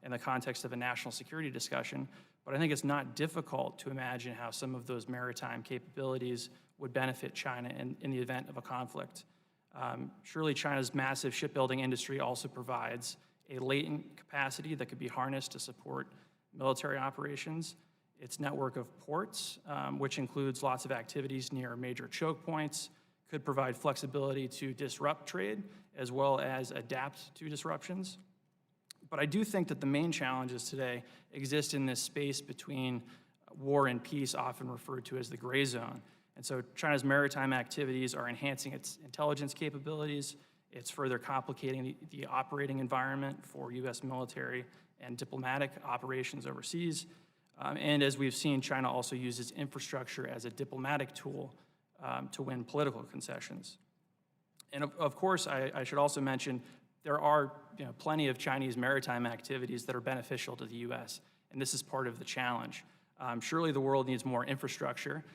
[SPEAKER 12] in the context of a national security discussion, but I think it's not difficult to imagine how some of those maritime capabilities would benefit China in the event of a conflict. Surely China's massive shipbuilding industry also provides a latent capacity that could be harnessed to support military operations. Its network of ports, which includes lots of activities near major choke points, could provide flexibility to disrupt trade as well as adapt to disruptions. But I do think that the main challenges today exist in this space between war and peace, often referred to as the gray zone. And so China's maritime activities are enhancing its intelligence capabilities. It's further complicating the operating environment for U.S. military and diplomatic operations overseas. And as we've seen, China also uses infrastructure as a diplomatic tool to win political concessions. And of course, I should also mention, there are plenty of Chinese maritime activities that are beneficial to the U.S., and this is part of the challenge. Surely the world needs more infrastructure,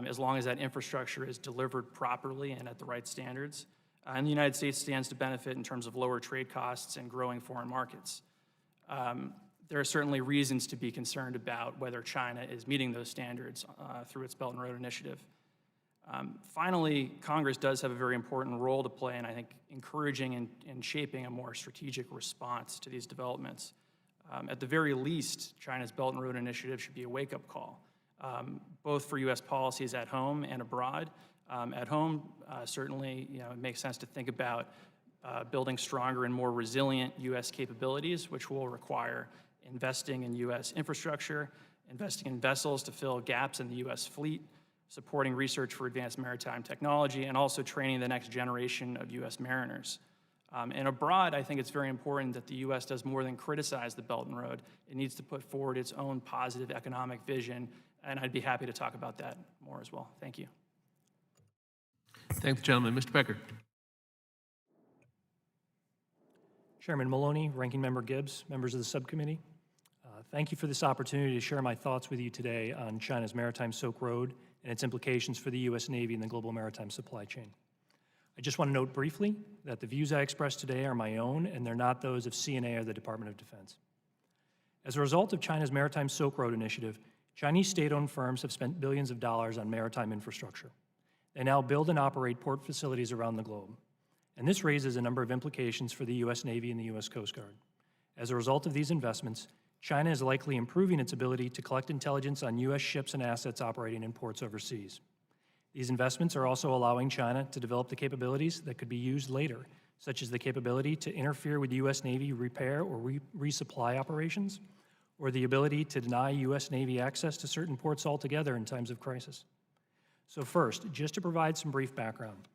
[SPEAKER 12] as long as that infrastructure is delivered properly and at the right standards. And the United States stands to benefit in terms of lower trade costs and growing foreign markets. There are certainly reasons to be concerned about whether China is meeting those standards through its Belt and Road Initiative. Finally, Congress does have a very important role to play in, I think, encouraging and shaping a more strategic response to these developments. At the very least, China's Belt and Road Initiative should be a wake-up call, both for U.S. policies at home and abroad. At home, certainly, it makes sense to think about building stronger and more resilient U.S. capabilities, which will require investing in U.S. infrastructure, investing in vessels to fill gaps in the U.S. fleet, supporting research for advanced maritime technology, and also training the next generation of U.S. mariners. And abroad, I think it's very important that the U.S. does more than criticize the Belt and Road. It needs to put forward its own positive economic vision, and I'd be happy to talk about that more as well. Thank you.
[SPEAKER 1] Thank the gentleman. Mr. Becker.
[SPEAKER 13] Chairman Maloney, Ranking Member Gibbs, members of the subcommittee, thank you for this opportunity to share my thoughts with you today on China's Maritime Silk Road and its implications for the U.S. Navy and the global maritime supply chain. I just want to note briefly that the views I express today are my own, and they're not those of CNA or the Department of Defense. As a result of China's Maritime Silk Road initiative, Chinese state-owned firms have spent billions of dollars on maritime infrastructure. They now build and operate port facilities around the globe. And this raises a number of implications for the U.S. Navy and the U.S. Coast Guard. As a result of these investments, China is likely improving its ability to collect intelligence on U.S. ships and assets operating in ports overseas. These investments are also allowing China to develop the capabilities that could be used later, such as the capability to interfere with U.S. Navy repair or resupply operations, or the ability to deny U.S. Navy access to certain ports altogether in times of crisis. So first, just to provide some brief background,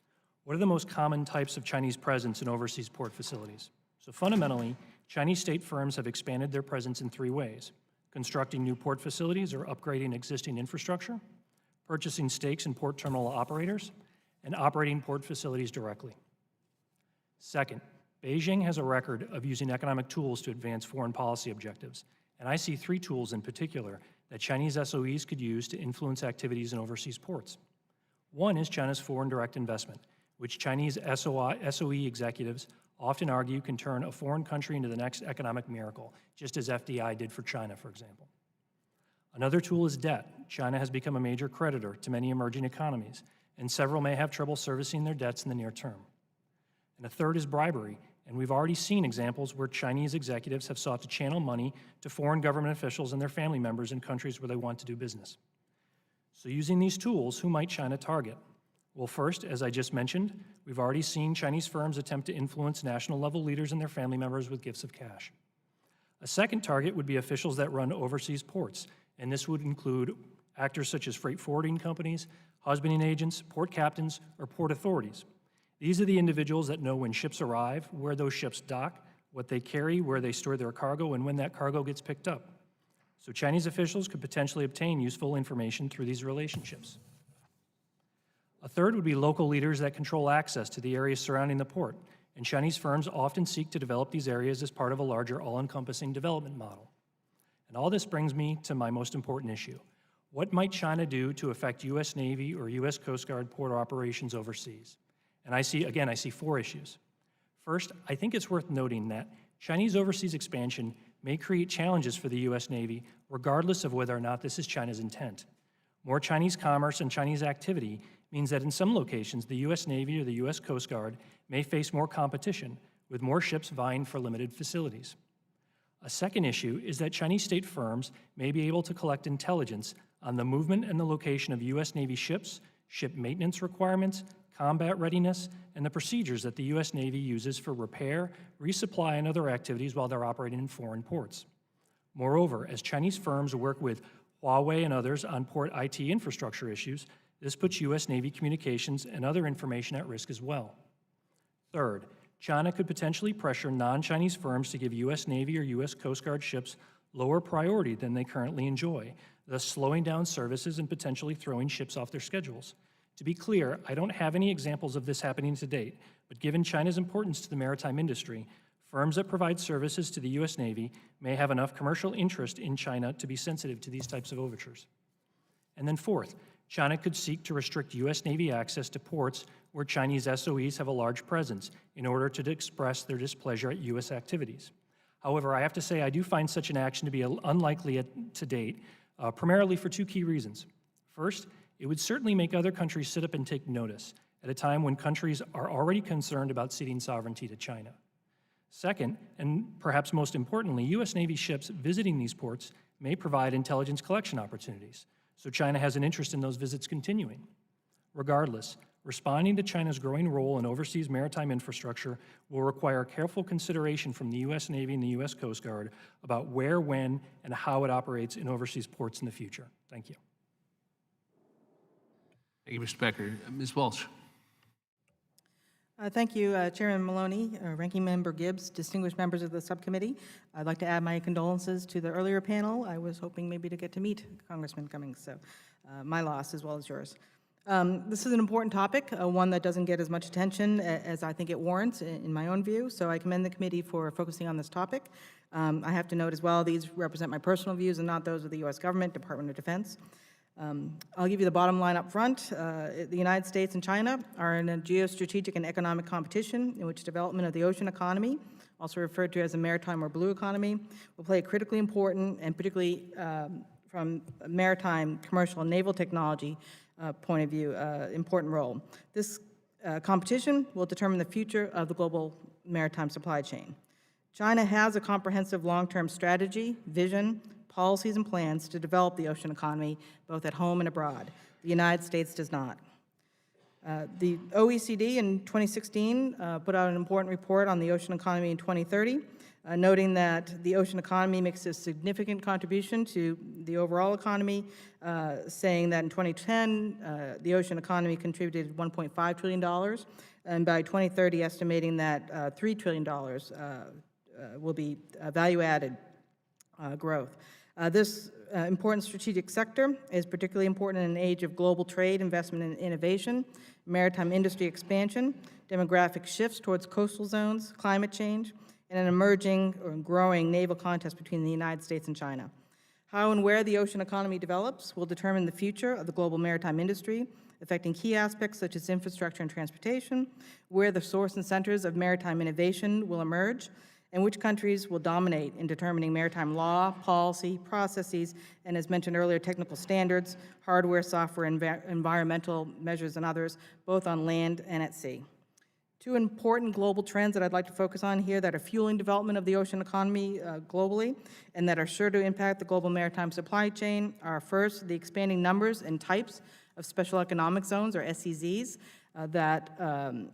[SPEAKER 13] what are the most common types of Chinese presence in overseas port facilities? So fundamentally, Chinese state firms have expanded their presence in three ways: constructing new port facilities or upgrading existing infrastructure, purchasing stakes in port terminal operators, and operating port facilities directly. Second, Beijing has a record of using economic tools to advance foreign policy objectives, and I see three tools in particular that Chinese SOEs could use to influence activities in overseas ports. One is China's foreign direct investment, which Chinese SOE executives often argue can turn a foreign country into the next economic miracle, just as FDI did for China, for example. Another tool is debt. China has become a major creditor to many emerging economies, and several may have trouble servicing their debts in the near term. And a third is bribery, and we've already seen examples where Chinese executives have sought to channel money to foreign government officials and their family members in countries where they want to do business. So using these tools, who might China target? Well, first, as I just mentioned, we've already seen Chinese firms attempt to influence national-level leaders and their family members with gifts of cash. A second target would be officials that run overseas ports, and this would include actors such as freight forwarding companies, husbanding agents, port captains, or port authorities. These are the individuals that know when ships arrive, where those ships dock, what they carry, where they store their cargo, and when that cargo gets picked up. So Chinese officials could potentially obtain useful information through these relationships. A third would be local leaders that control access to the areas surrounding the port, and Chinese firms often seek to develop these areas as part of a larger all-encompassing development model. And all this brings me to my most important issue. What might China do to affect U.S. Navy or U.S. Coast Guard port operations overseas? And I see four issues. First, I think it's worth noting that Chinese overseas expansion may create challenges for the U.S. Navy, regardless of whether or not this is China's intent. More Chinese commerce and Chinese activity means that in some locations, the U.S. Navy or the U.S. Coast Guard may face more competition, with more ships vying for limited facilities. A second issue is that Chinese state firms may be able to collect intelligence on the movement and the location of U.S. Navy ships, ship maintenance requirements, combat readiness, and the procedures that the U.S. Navy uses for repair, resupply, and other activities while they're operating in foreign ports. Moreover, as Chinese firms work with Huawei and others on port IT infrastructure issues, this puts U.S. Navy communications and other information at risk as well. Third, China could potentially pressure non-Chinese firms to give U.S. Navy or U.S. Coast Guard ships lower priority than they currently enjoy, thus slowing down services and potentially throwing ships off their schedules. To be clear, I don't have any examples of this happening to date, but given China's importance to the maritime industry, firms that provide services to the U.S. Navy may have enough commercial interest in China to be sensitive to these types of overtures. And then fourth, China could seek to restrict U.S. Navy access to ports where Chinese SOEs have a large presence in order to express their displeasure at U.S. activities. However, I have to say I do find such an action to be unlikely to date, primarily for two key reasons. First, it would certainly make other countries sit up and take notice at a time when countries are already concerned about ceding sovereignty to China. Second, and perhaps most importantly, U.S. Navy ships visiting these ports may provide intelligence collection opportunities, so China has an interest in those visits continuing. Regardless, responding to China's growing role in overseas maritime infrastructure will require careful consideration from the U.S. Navy and the U.S. Coast Guard about where, when, and how it operates in overseas ports in the future. Thank you.
[SPEAKER 1] Thank you, Mr. Becker. Ms. Walsh.
[SPEAKER 6] Thank you, Chairman Maloney, Ranking Member Gibbs, distinguished members of the subcommittee. I'd like to add my condolences to the earlier panel. I was hoping maybe to get to meet Congressman Cummings, so my loss as well as yours. This is an important topic, one that doesn't get as much attention as I think it warrants in my own view, so I commend the committee for focusing on this topic. I have to note as well, these represent my personal views and not those of the U.S. government, Department of Defense. I'll give you the bottom line up front. The United States and China are in a geostrategic and economic competition in which development of the ocean economy, also referred to as the maritime or blue economy, will play a critically important and particularly from a maritime, commercial, and naval technology point of view, important role. This competition will determine the future of the global maritime supply chain. China has a comprehensive long-term strategy, vision, policies, and plans to develop the ocean economy, both at home and abroad. The United States does not. The OECD in 2016 put out an important report on the ocean economy in 2030, noting that the ocean economy makes a significant contribution to the overall economy, saying that in 2010, the ocean economy contributed $1.5 trillion, and by 2030, estimating that $3 trillion will be value-added growth. This important strategic sector is particularly important in an age of global trade, investment, and innovation, maritime industry expansion, demographic shifts towards coastal zones, climate change, and an emerging or growing naval contest between the United States and China. How and where the ocean economy develops will determine the future of the global maritime industry, affecting key aspects such as infrastructure and transportation, where the source and centers of maritime innovation will emerge,
[SPEAKER 14] and which countries will dominate in determining maritime law, policy, processes, and as mentioned earlier, technical standards, hardware, software, environmental measures, and others, both on land and at sea. Two important global trends that I'd like to focus on here that are fueling development of the ocean economy globally and that are sure to impact the global maritime supply chain are first, the expanding numbers and types of special economic zones, or SEZs, that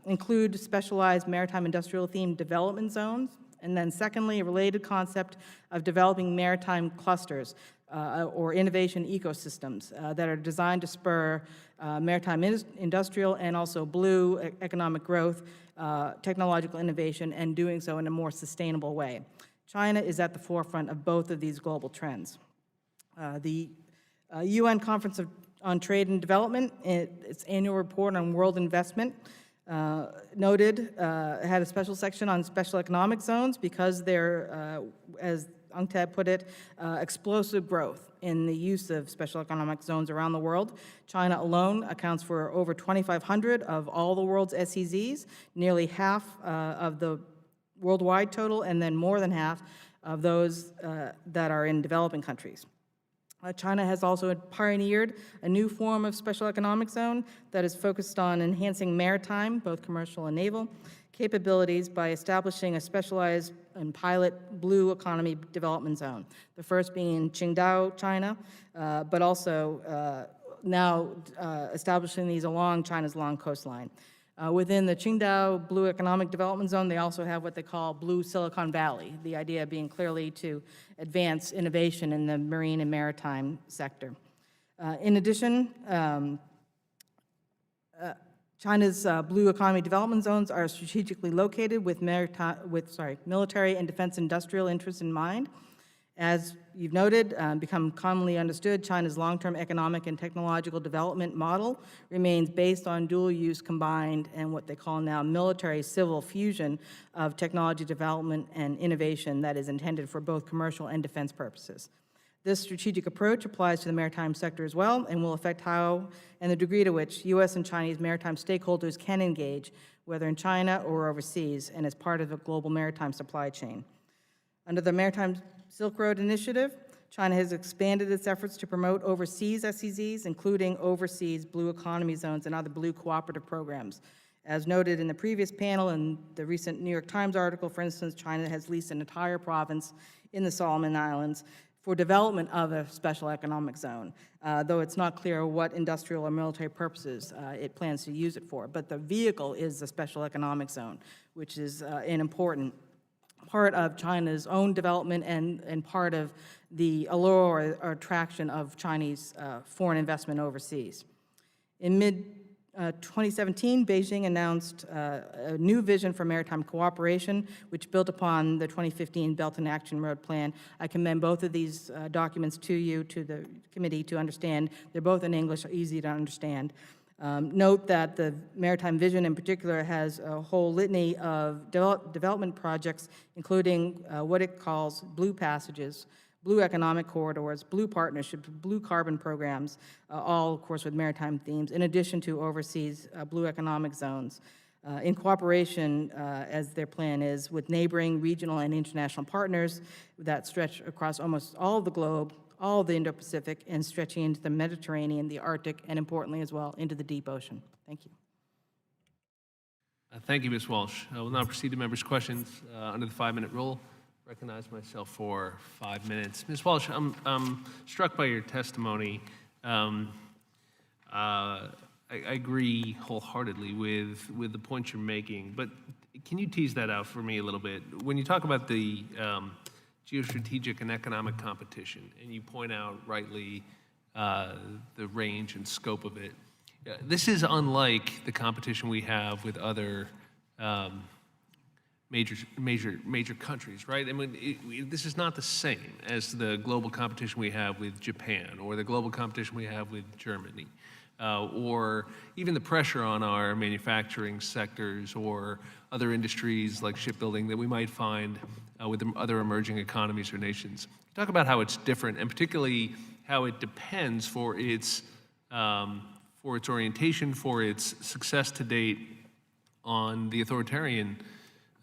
[SPEAKER 14] include specialized maritime industrial themed development zones. And then secondly, a related concept of developing maritime clusters or innovation ecosystems that are designed to spur maritime industrial and also blue economic growth, technological innovation, and doing so in a more sustainable way. China is at the forefront of both of these global trends. The UN Conference on Trade and Development, its annual report on world investment, had a special section on special economic zones because they're, as UNCTAD put it, explosive growth in the use of special economic zones around the world. China alone accounts for over 2,500 of all the world's SEZs, nearly half of the worldwide total, and then more than half of those that are in developing countries. China has also pioneered a new form of special economic zone that is focused on enhancing maritime, both commercial and naval, capabilities by establishing a specialized and pilot blue economy development zone. The first being in Qingdao, China, but also now establishing these along China's long coastline. Within the Qingdao Blue Economic Development Zone, they also have what they call Blue Silicon Valley, the idea being clearly to advance innovation in the marine and maritime sector. In addition, China's blue economy development zones are strategically located with military and defense industrial interests in mind. As you've noted, become commonly understood, China's long-term economic and technological development model remains based on dual use combined and what they call now military-civil fusion of technology development and innovation that is intended for both commercial and defense purposes. This strategic approach applies to the maritime sector as well and will affect how and the degree to which U.S. and Chinese maritime stakeholders can engage, whether in China or overseas, and as part of the global maritime supply chain. Under the Maritime Silk Road Initiative, China has expanded its efforts to promote overseas SEZs, including overseas blue economy zones and other blue cooperative programs. As noted in the previous panel and the recent New York Times article, for instance, China has leased an entire province in the Solomon Islands for development of a special economic zone, though it's not clear what industrial or military purposes it plans to use it for. But the vehicle is the special economic zone, which is an important part of China's own development and part of the allure or attraction of Chinese foreign investment overseas. In mid-2017, Beijing announced a new vision for maritime cooperation, which built upon the 2015 Belt and Action Road Plan. I commend both of these documents to you, to the committee, to understand. They're both in English, easy to understand. Note that the Maritime Vision in particular has a whole litany of development projects, including what it calls blue passages, blue economic corridors, blue partnerships, blue carbon programs, all, of course, with maritime themes, in addition to overseas blue economic zones, in cooperation, as their plan is, with neighboring regional and international partners that stretch across almost all of the globe, all of the Indo-Pacific, and stretching into the Mediterranean, the Arctic, and importantly as well, into the deep ocean. Thank you.
[SPEAKER 1] Thank you, Ms. Walsh. We'll now proceed to members' questions under the 5-minute rule. Recognize myself for 5 minutes. Ms. Walsh, I'm struck by your testimony. I agree wholeheartedly with the points you're making, but can you tease that out for me a little bit? When you talk about the geostrategic and economic competition, and you point out rightly the range and scope of it, this is unlike the competition we have with other major countries, right? I mean, this is not the same as the global competition we have with Japan or the global competition we have with Germany, or even the pressure on our manufacturing sectors or other industries like shipbuilding that we might find with other emerging economies or nations. Talk about how it's different, and particularly how it depends for its orientation, for its success to date on the authoritarian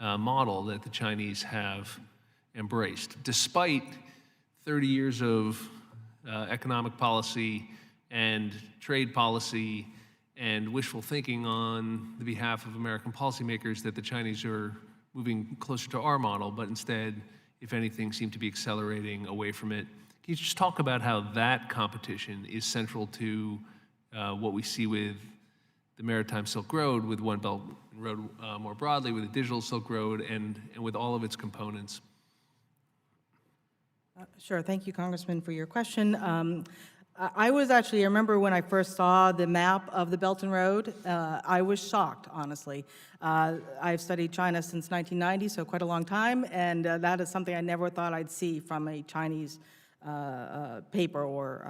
[SPEAKER 1] model that the Chinese have embraced, despite 30 years of economic policy and trade policy and wishful thinking on the behalf of American policymakers that the Chinese are moving closer to our model, but instead, if anything, seem to be accelerating away from it. Can you just talk about how that competition is central to what we see with the Maritime Silk Road, with One Belt and Road more broadly, with the Digital Silk Road, and with all of its components?
[SPEAKER 14] Sure, thank you, Congressman, for your question. I remember when I first saw the map of the Belt and Road, I was shocked, honestly. I've studied China since 1990, so quite a long time, and that is something I never thought I'd see from a Chinese paper or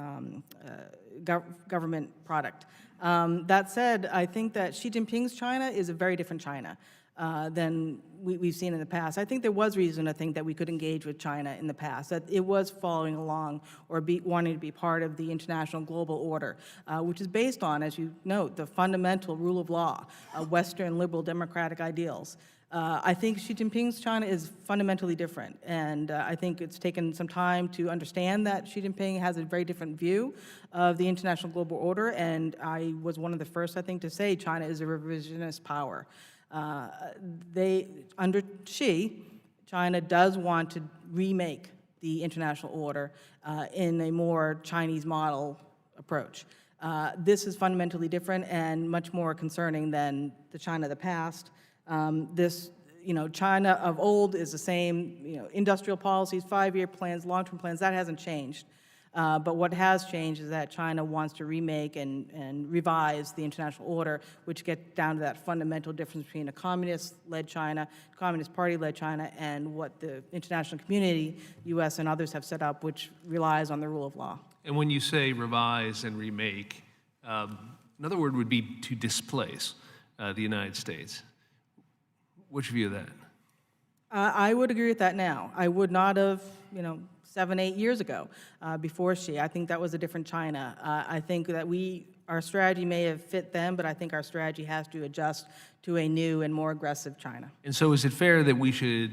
[SPEAKER 14] government product. That said, I think that Xi Jinping's China is a very different China than we've seen in the past. I think there was reason to think that we could engage with China in the past, that it was following along or wanting to be part of the international global order, which is based on, as you note, the fundamental rule of law, Western liberal democratic ideals. I think Xi Jinping's China is fundamentally different, and I think it's taken some time to understand that Xi Jinping has a very different view of the international global order, and I was one of the first, I think, to say China is a revisionist power. Under Xi, China does want to remake the international order in a more Chinese model approach. This is fundamentally different and much more concerning than the China of the past. China of old is the same, industrial policies, 5-year plans, long-term plans, that hasn't changed. But what has changed is that China wants to remake and revise the international order, which gets down to that fundamental difference between a communist-led China, Communist Party-led China, and what the international community, U.S. and others have set up, which relies on the rule of law.
[SPEAKER 1] And when you say revise and remake, another word would be to displace the United States. What's your view of that?
[SPEAKER 14] I would agree with that now. I would not have, 7, 8 years ago, before Xi. I think that was a different China. I think that our strategy may have fit then, but I think our strategy has to adjust to a new and more aggressive China.
[SPEAKER 1] And so is it fair that we should,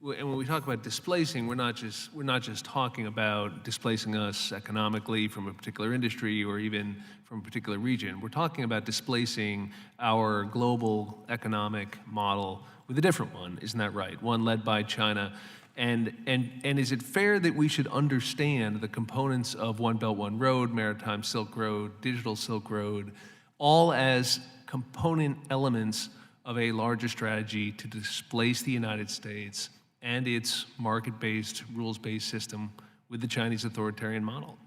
[SPEAKER 1] and when we talk about displacing, we're not just talking about displacing us economically from a particular industry or even from a particular region. We're talking about displacing our global economic model with a different one, isn't that right? One led by China. And is it fair that we should understand the components of One Belt, One Road, Maritime Silk Road, Digital Silk Road, all as component elements of a larger strategy to displace the United States and its market-based, rules-based system with the Chinese authoritarian model?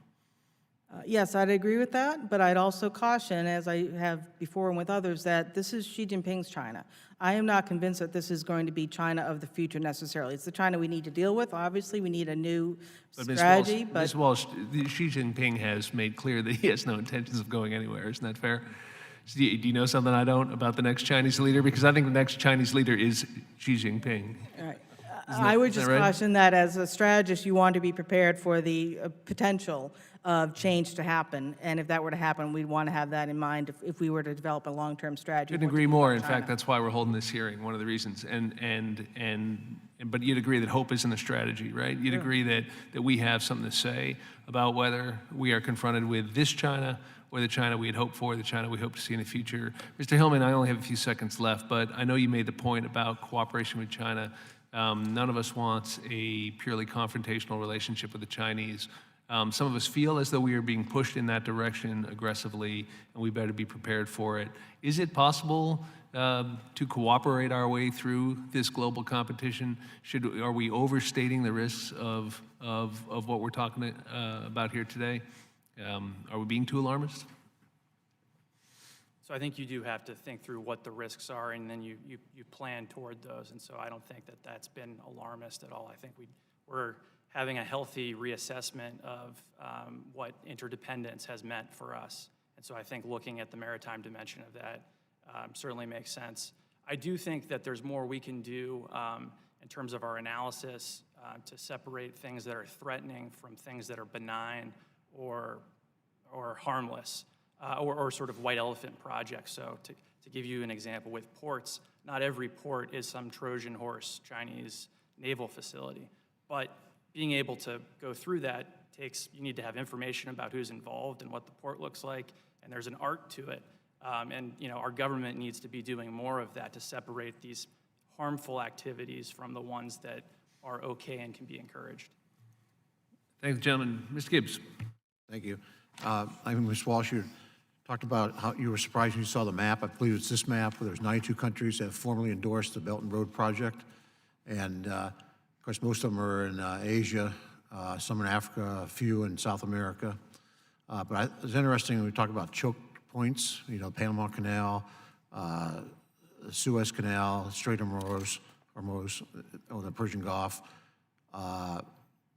[SPEAKER 14] Yes, I'd agree with that, but I'd also caution, as I have before and with others, that this is Xi Jinping's China. I am not convinced that this is going to be China of the future necessarily. It's the China we need to deal with. Obviously, we need a new strategy.
[SPEAKER 1] Ms. Walsh, Xi Jinping has made clear that he has no intentions of going anywhere. Isn't that fair? Do you know something I don't about the next Chinese leader? Because I think the next Chinese leader is Xi Jinping.
[SPEAKER 14] All right. I would just caution that as a strategist, you want to be prepared for the potential of change to happen. And if that were to happen, we'd want to have that in mind if we were to develop a long-term strategy.
[SPEAKER 1] Couldn't agree more. In fact, that's why we're holding this hearing, one of the reasons. But you'd agree that hope isn't a strategy, right? You'd agree that we have something to say about whether we are confronted with this China or the China we had hoped for, the China we hope to see in the future. Mr. Hillman, I only have a few seconds left, but I know you made the point about cooperation with China. None of us wants a purely confrontational relationship with the Chinese. Some of us feel as though we are being pushed in that direction aggressively, and we better be prepared for it. Is it possible to cooperate our way through this global competition? Are we overstating the risks of what we're talking about here today? Are we being too alarmist?
[SPEAKER 12] So I think you do have to think through what the risks are, and then you plan toward those. And so I don't think that that's been alarmist at all. I think we're having a healthy reassessment of what interdependence has meant for us. And so I think looking at the maritime dimension of that certainly makes sense. I do think that there's more we can do in terms of our analysis to separate things that are threatening from things that are benign or harmless. Or sort of white elephant projects. So To give you an example, with ports, not every port is some Trojan horse Chinese naval facility, but being able to go through that you need to have information about who's involved and what the port looks like, and there's an art to it. And our government needs to be doing more of that to separate these harmful activities from the ones that are okay and can be encouraged.
[SPEAKER 1] Thank you, gentlemen. Mr. Gibbs.
[SPEAKER 2] Thank you. I mean, Ms. Walsh, you talked about how you were surprised when you saw the map. I believe it's this map where there's 92 countries that have formally endorsed the Belt and Road Project. And of course, most of them are in Asia, some in Africa, a few in South America. But it's interesting when we talk about choke points, Panama Canal, the Suez Canal, Strait of Hormuz, or the Persian Gulf,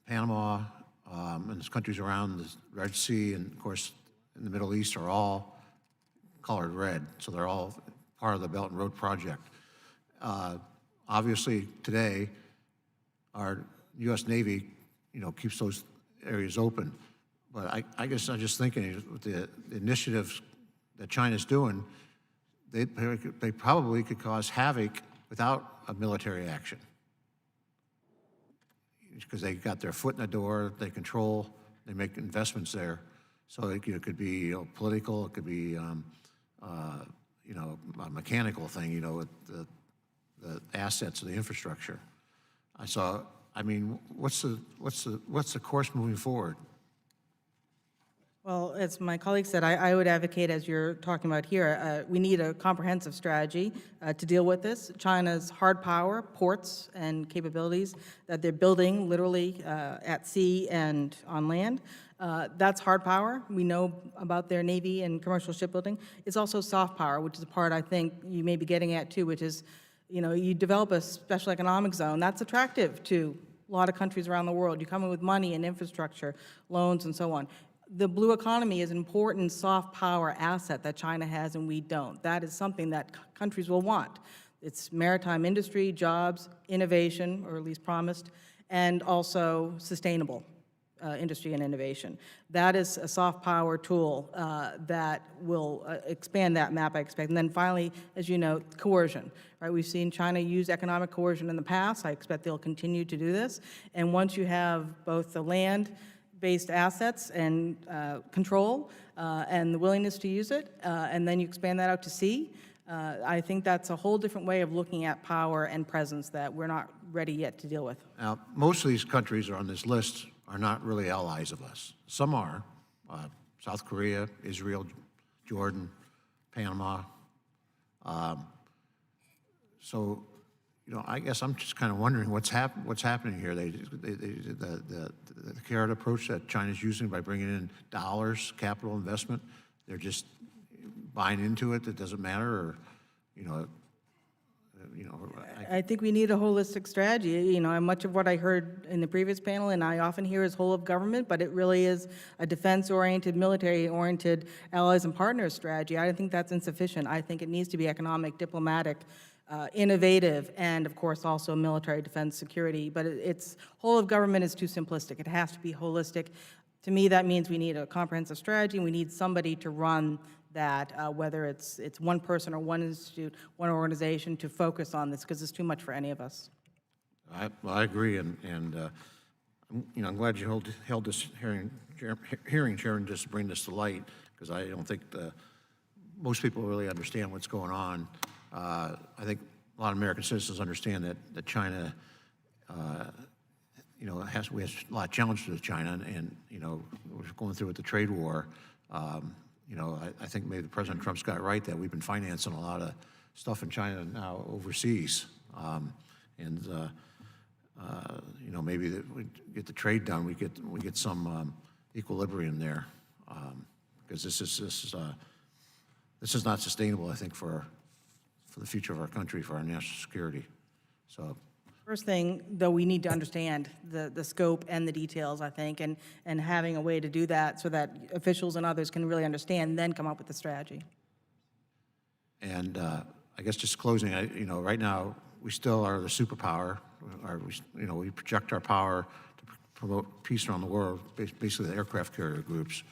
[SPEAKER 2] Panama, and the countries around the Red Sea, and of course, in the Middle East are all colored red. So they're all part of the Belt and Road Project. Obviously, today, our U.S. Navy, keeps those areas open. But I guess I'm just thinking with the initiatives that China's doing, they probably could cause havoc without a military action. Because they got their foot in the door, they control, they make investments there. So it could be political, it could be a mechanical thing, with the assets of the infrastructure. I mean, what's the course moving forward?
[SPEAKER 14] Well, as my colleague said, I would advocate, as you're talking about here, we need a comprehensive strategy to deal with this. China's hard power, ports, and capabilities that they're building literally at sea and on land, that's hard power. We know about their Navy and commercial shipbuilding. It's also soft power, which is a part I think you may be getting at too, which is, you develop a special economic zone. That's attractive to a lot of countries around the world. You come in with money and infrastructure, loans, and so on. The blue economy is an important soft power asset that China has and we don't. That is something that countries will want. It's maritime industry, jobs, innovation, or at least promised, and also sustainable industry and innovation. That is a soft power tool that will expand that map, I expect. And then finally, as you know, coercion, right? We've seen China use economic coercion in the past. I expect they'll continue to do this. And once you have both the land-based assets and control and the willingness to use it, and then you expand that out to sea, I think that's a whole different way of looking at power and presence that we're not ready yet to deal with.
[SPEAKER 2] Now, most of these countries are on this list are not really allies of us. Some are, South Korea, Israel, Jordan, Panama. So, I guess I'm just kind of wondering what's happening here. The carrot approach that China's using by bringing in dollars, capital investment, they're just buying into it. It doesn't matter, or
[SPEAKER 14] I think we need a holistic strategy. Much of what I heard in the previous panel, and I often hear, is whole of government, but it really is a defense-oriented, military-oriented allies and partners strategy. I think that's insufficient. I think it needs to be economic, diplomatic, innovative, and of course also military defense security. But it's whole of government is too simplistic. It has to be holistic. To me, that means we need a comprehensive strategy. We need somebody to run that, whether it's one person or one institute, one organization, to focus on this, because it's too much for any of us.
[SPEAKER 2] I agree, and I'm glad you held this hearing, Chairman, just to bring this to light, because I don't think most people really understand what's going on. I think a lot of American citizens understand that China, we have a lot of challenges with China, and we're going through with the trade war. I think maybe President Trump's got it right that we've been financing a lot of stuff in China now overseas, maybe that we get the trade done, we get some equilibrium there, because this is not sustainable, I think, for the future of our country, for our national security. So.
[SPEAKER 14] First thing, though, we need to understand the scope and the details, I think, and having a way to do that so that officials and others can really understand and then come up with the strategy.
[SPEAKER 2] And I guess just closing, right now, we still are the superpower. We project our power to promote peace around the world, basically the aircraft carrier groups.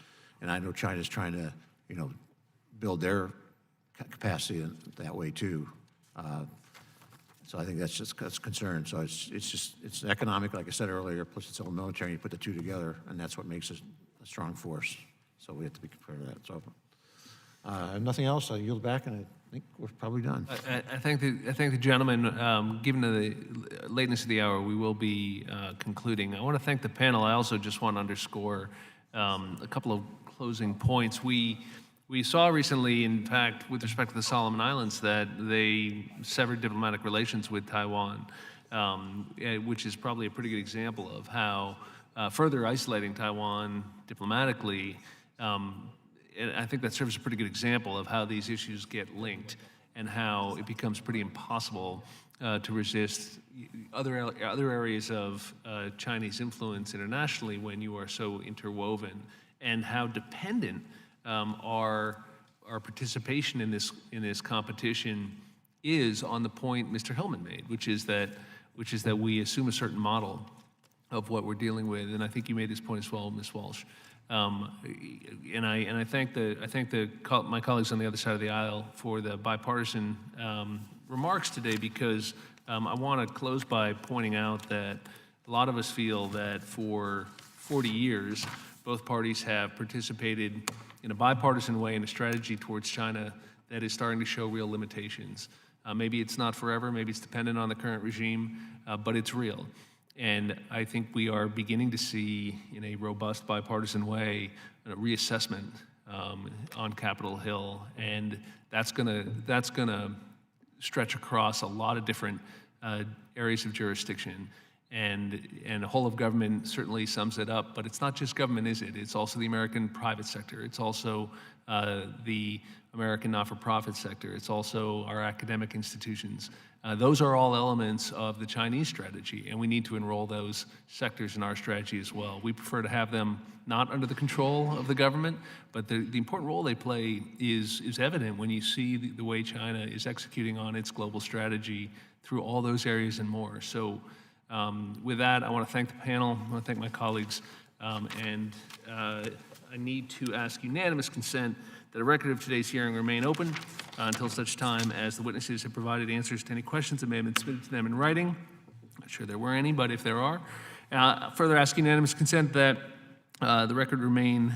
[SPEAKER 2] And I know China's trying to, build their capacity that way too. So I think that's a concern. So it's economic, like I said earlier, plus it's all military. You put the two together, and that's what makes it a strong force. So we have to be prepared for that. So nothing else. I yield back, and I think we're probably done.
[SPEAKER 1] I thank the gentleman. Given the lateness of the hour, we will be concluding. I want to thank the panel. I also just want to underscore a couple of closing points. We saw recently, in fact, with respect to the Solomon Islands, that they severed diplomatic relations with Taiwan, which is probably a pretty good example of how further isolating Taiwan diplomatically, and I think that serves as a pretty good example of how these issues get linked and how it becomes pretty impossible to resist other areas of Chinese influence internationally when you are so interwoven, and how dependent our participation in this competition is on the point Mr. Hillman made, which is that we assume a certain model of what we're dealing with, and I think you made this point as well, Ms. Walsh. And I thank my colleagues on the other side of the aisle for the bipartisan remarks today, because I want to close by pointing out that a lot of us feel that for 40 years, both parties have participated in a bipartisan way in a strategy towards China that is starting to show real limitations. Maybe it's not forever, maybe it's dependent on the current regime, but it's real. And I think we are beginning to see, in a robust bipartisan way, a reassessment on Capitol Hill, and that's gonna stretch across a lot of different areas of jurisdiction. And the whole of government certainly sums it up, but it's not just government, is it? It's also the American private sector. It's also the American not-for-profit sector. It's also our academic institutions. Those are all elements of the Chinese strategy, and we need to enroll those sectors in our strategy as well. We prefer to have them not under the control of the government, but the important role they play is evident when you see the way China is executing on its global strategy through all those areas and more. So with that, I want to thank the panel. I want to thank my colleagues, and I need to ask unanimous consent that a record of today's hearing remain open until such time as the witnesses have provided answers to any questions that may have been submitted to them in writing. Not sure there were any, but if there are. Further ask unanimous consent that the record remain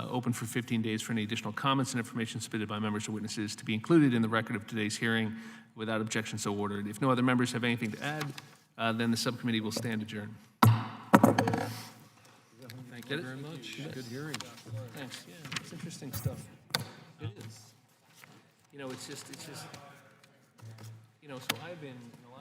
[SPEAKER 1] open for 15 days for any additional comments and information submitted by members or witnesses to be included in the record of today's hearing without objection so ordered. If no other members have anything to add, then the subcommittee will stand adjourned. Thank you very much. Good hearing. Thanks. Yeah, it's interesting stuff. It is. You know, it's just, so I've been, in the last